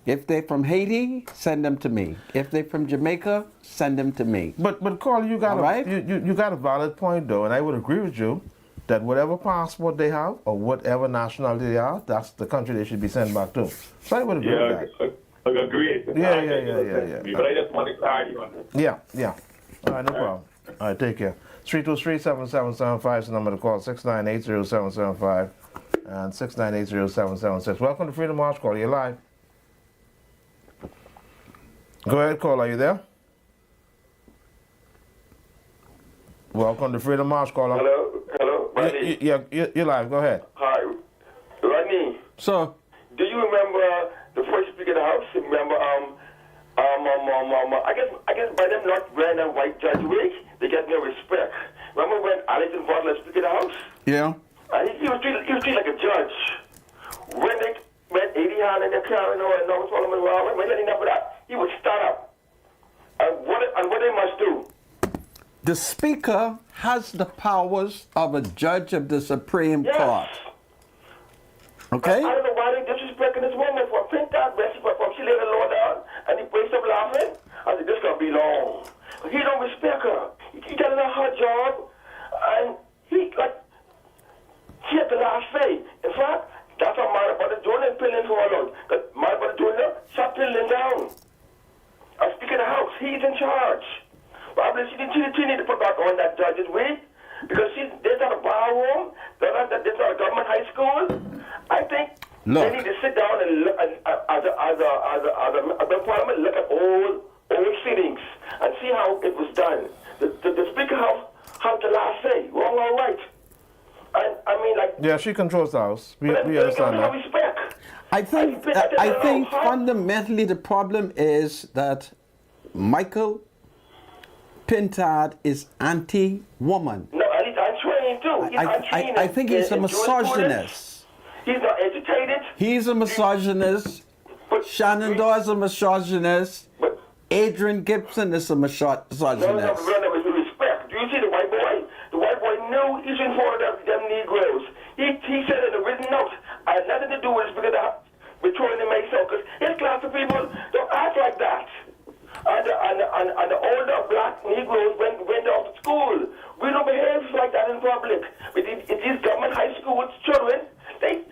If they're from Haiti, send them to me. If they're from Jamaica, send them to me. But Carl, you got you got a valid point though, and I would agree with you that whatever passport they have or whatever nationality they are, that's the country they should be sent back to. So I would agree with that. Agreed. Yeah. But I just want to clarify on it. Yeah. All right, no problem. All right, take care. 323-7775 is the number to call. 698-0775 and 698-0776. Welcome to Freedom March Call. You're live. Go ahead, call. Are you there? Welcome to Freedom March Call. Hello, Rodney. You're live. Go ahead. Hi, Rodney. So, do you remember the first Speaker of the House? Remember, I guess by them not wearing a white judge wig, they get no respect. Remember when Alison Butler Speaker of the House? Yeah. And he was treated like a judge. When they met 80 hand in their car and no Solomon Rowan, when they didn't have that, he would stand up. And what they must do. The Speaker has the powers of a judge of the Supreme Court. Okay? I don't know why they disrespecting this woman for think that best from she laid the law down and he breaks up laughing. I said, this gonna be long. He don't respect her. He telling her job and he had the last say. In fact, that's how my brother Jordan pilling for a lot. Because my brother Jordan shut pilling down. Speaker of the House, he's in charge. But I believe she need to put back on that judge's wig because there's not a bar room, there's not a government high school. I think they need to sit down and look as a parliament, look at old sittings and see how it was done. The Speaker has the last say, wrong or right. And I mean, yeah, she controls the House. We understand that. Respect. I think fundamentally the problem is that Michael Pintard is anti-woman. No, and he's untrained too. He's untrained. I think he's a misogynist. He's not educated. He's a misogynist. Shannon Doyle is a misogynist. Adrian Gibson is a misogynist. No, with respect. Do you see the white boy? The white boy knew he shouldn't follow them Negroes. He said in a written note, I had nothing to do with it because we're throwing the Mason because his class of people don't act like that. And the older black Negroes went off to school. We don't behave like that in public. With these government high school children, it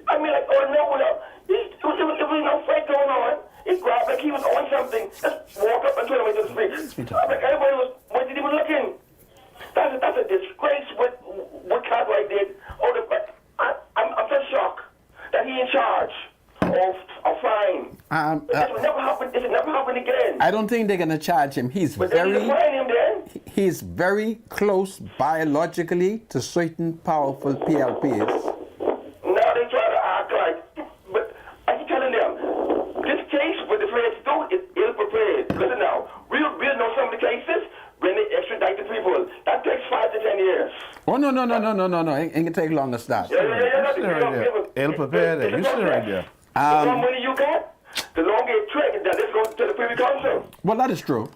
was no fight going on. He grabbed like he was on something. Just walk up and throw him into the street. Everybody was wasn't even looking. That's a disgrace what Cartwright did. I'm so shocked that he in charge of fine. This will never happen. This will never happen again. I don't think they're gonna charge him. He's very close biologically to certain powerful PLPs. Now they try to act like, but I keep telling them, this case with the feds do is ill-prepared. Listen now, we'll know some of the cases when they extradite the people. That takes 5 to 10 years. Oh no! It can take longer than that. Ill-prepared. You sit right there. The more money you get, the longer it takes. That this goes to the Privy Council. Well, that is true.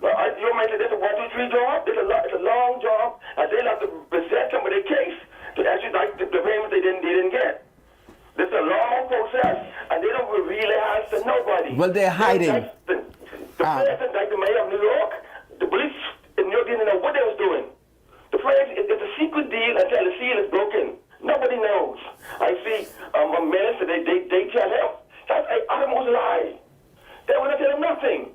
You mentioned this is a 1, 2, 3 job. It's a long job, and they'll have to present some of their case to extradite the payments they didn't get. This is a long process, and they don't really answer nobody. Well, they're hiding. The president, like the mayor of New York, the police in New York didn't know what they was doing. The phrase, it's a secret deal until the seal is broken. Nobody knows. I see a minister, they tell him. That's an uttermost lie. They would not tell him nothing.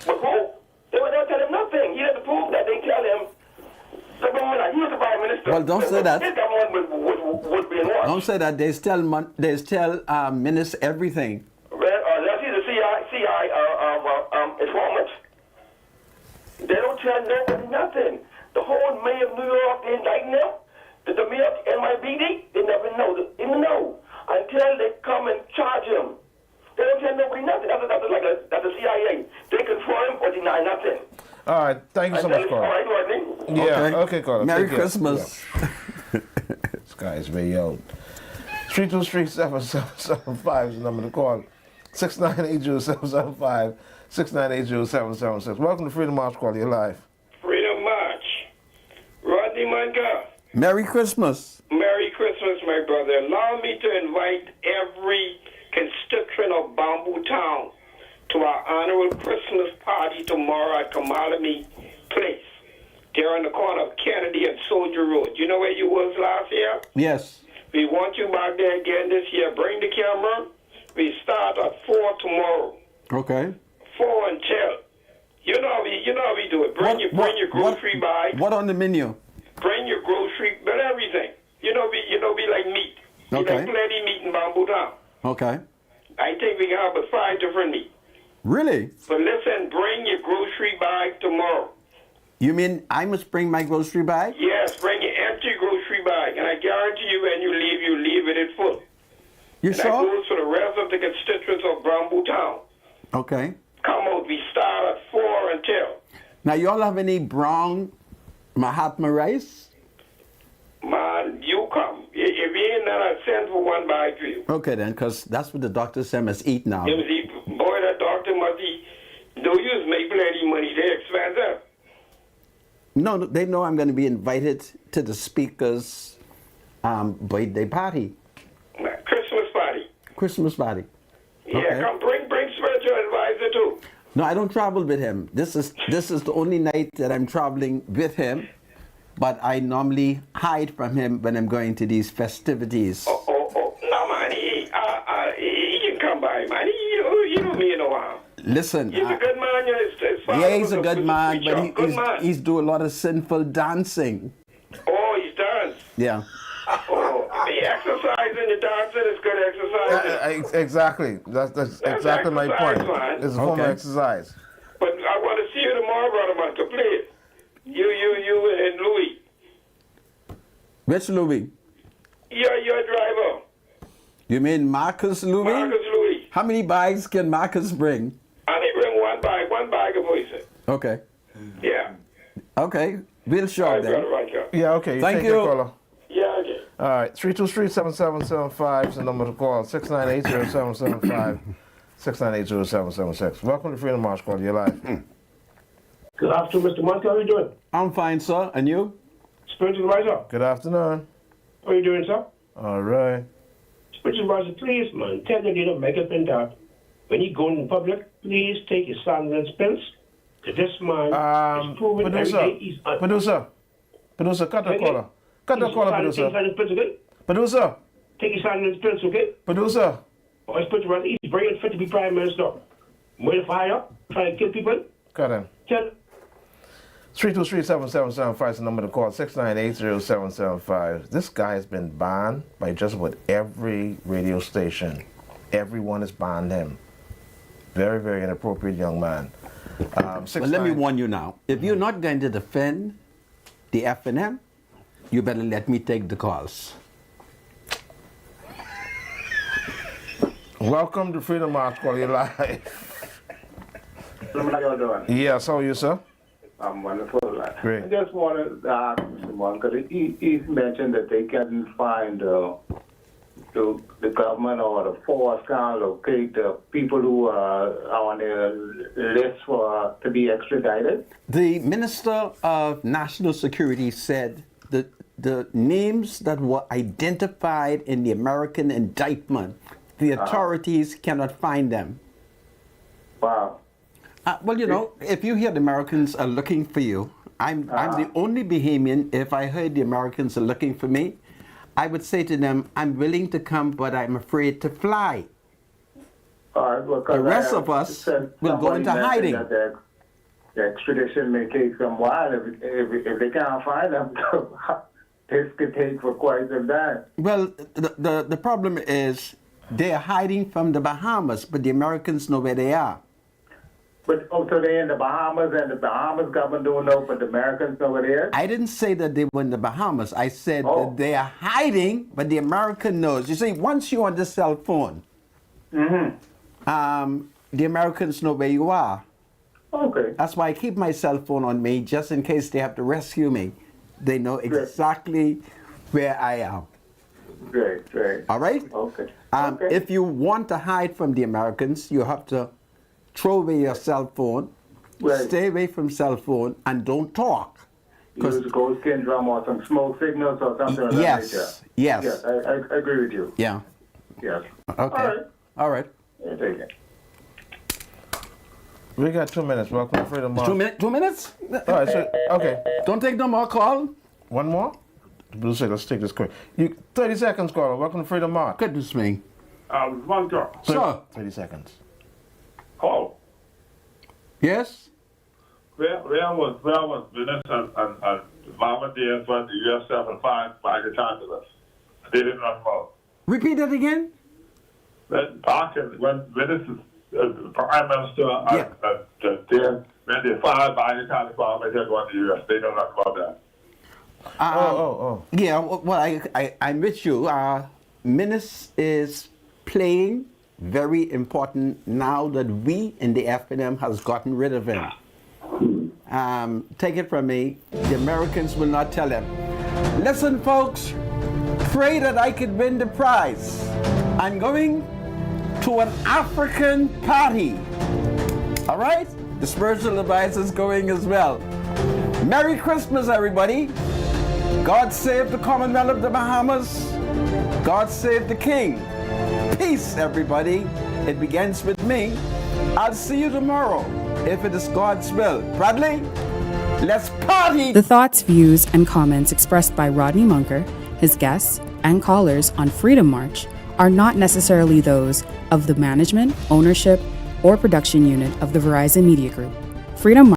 But who? They would not tell him nothing. He had to prove that they tell him. He was the prime minister. Well, don't say that. His government would be in what? Don't say that. They tell minister everything. Well, let's see the CI informant. They don't tell nobody nothing. The whole mayor of New York, they indicting them. The mayor of NYPD, they never know until they come and charge him. They don't tell nobody nothing. That's the CIA. They confirm or deny nothing. All right, thank you so much, Carl. All right, Rodney? Yeah, okay, Carl. Merry Christmas. Yeah. This guy is very old. 323-7775 is the number to call. 698-0775, 698-0776. Welcome to Freedom March Call. You're live. Freedom March. Rodney Munga. Merry Christmas. Merry Christmas, my brother. Allow me to invite every constituent of Bamboo Town to our annual Christmas party tomorrow at Kamalami Place. There on the corner of Kennedy and Soldier Road. You know where you was last year? Yes. We want you back there again this year. Bring the camera. We start at 4 tomorrow. Okay. 4 until. You know how we do it. Bring your grocery bag. What on the menu? Bring your grocery, but everything. We like meat. We Okay. like plenty meat in Bamboo Town. Okay. I think we can have about 5 different meat. Really? But listen, bring your grocery bag tomorrow. You mean I must bring my grocery bag? Yes, bring your empty grocery bag, and I guarantee you, when you leave with it full. You and sure? That goes for the rest of the constituents of Bamboo Town. Okay. Come out, we start at 4 until. Now, y'all have any brown Mahatma rice? Man, you come. If you ain't none, I'll send for one bag to you. Okay, then, because that's what the doctor said must eat now. You see, boy, that doctor must eat. Don't use make plenty money. They're expensive. No, they know I'm going to be invited to the speaker's birthday party. Christmas party. Christmas party. Yeah, Okay. come bring spiritual advisor too. No, I don't travel with him. This is the only night that I'm traveling with him, but I normally hide from him when I'm going to these festivities. Oh, no, man, he can come by, man. He don't mean no harm. Listen. He's a good man. His father Yeah, he's was a good man, preacher. but he's doing a lot of sinful dancing. Oh, he's done. Yeah. Oh, the exercising, the dancing is good exercise. Exactly. That's exactly my exercise, point. man. It's a form of exercise. But I want to see you tomorrow, brother man, to play. You and Louis. Which Louis? You're a driver. You mean Marcus Louis? Marcus Louis. How many bags can Marcus bring? I need to bring one bag of voices. Okay. Yeah. Okay. We'll show All right, them. brother, right, yeah. Yeah, okay. Thank take you. Your caller. Yeah, okay. All right, 323-7775 is the number to call. 698-0775, 698-0776. Welcome to Freedom March Call. You're live. Good afternoon, Mr. Monk. How are you doing? I'm fine, sir. And you? Spiritual advisor. Good afternoon. How are you doing, sir? All right. Spiritual advisor, please, man, tell the leader, make up in that. When you go in public, please take your silence pills. Because this man is proven every day he's... Producer, cut the caller. Cut the caller, producer. Take your silence pills, okay? Producer. Take your silence pills, okay? Producer. Oh, spiritual advisor, he's very unfit to be prime minister. With fire, trying to kill people. Cut him. Tell... 323-7775 is the number to call. 698-0775. This guy has been banned by just about every radio station. Everyone has banned him. Very, very inappropriate young man. Well, let me warn you now. If you're not going to defend the F&M, you better let me take the calls. Welcome to Freedom March Call. You're live. How you doing? Yes, how are you, sir? I'm wonderful. Great. I just want to ask Mr. Mon, because he mentioned that they can find the government or the force can locate the people who are on their list to be extradited. The Minister of National Security said that the names that were identified in the American indictment, the authorities cannot find them. Wow. Well, you know, if you hear the Americans are looking for you, I'm the only Bahamian. If I heard the Americans are looking for me, I would say to them, I'm willing to come, but I'm afraid to fly. The rest of us will go into hiding. The extradition may take some while. If they can't find them, this could take for quite some time. Well, the problem is they're hiding from the Bahamas, but the Americans know where they are. But so they're in the Bahamas, and the Bahamas government don't know, but the Americans know where they are? I didn't say that they were in the Bahamas. I said that they are hiding, but the American knows. You see, once you're on the cell phone, the Americans know where you are. Okay. That's why I keep my cell phone on me, just in case they have to rescue me. They know exactly where I am. Great. All right? Okay. If you want to hide from the Americans, you have to throw away your cell phone, stay away from cell phone, and don't talk. Use ghost skin drum or some smoke signals or something like that. Yes. Yes, I agree with you. Yeah. Yes. Okay. All right. Yeah, take it. We got 2 minutes. Welcome to Freedom March. 2 minutes? 2 minutes? All right, so, okay. Don't take no more call. One more? Blue said, let's take this quick. 30 seconds, caller. Welcome to Freedom March. Goodness me. One girl. Sir. 30 seconds. Call. Yes? Where was Venice and Mama Dear for the U.S. 75 by the Chancellors? They didn't run well. Repeat that again? When Venice Prime Minister when they fired by the Chancellor, they going to the U.S. They don't know about that. Yeah, well, I'm with you. Minis is playing very important now that we in the FNM has gotten rid of him. Take it from me, the Americans will not tell him. Listen, folks, pray that I could win the prize. I'm going to an African party. All right? The spiritual advisor is going as well. Merry Christmas, everybody. God save the Commonwealth of the Bahamas. God save the King. Peace, everybody. It begins with me. I'll see you tomorrow, if it is God's will. Bradley, let's party! The thoughts, views, and comments expressed by Rodney Munker, his guests, and callers on Freedom March are not necessarily those of the management, ownership, or production unit of the Verizon Media Group. Freedom March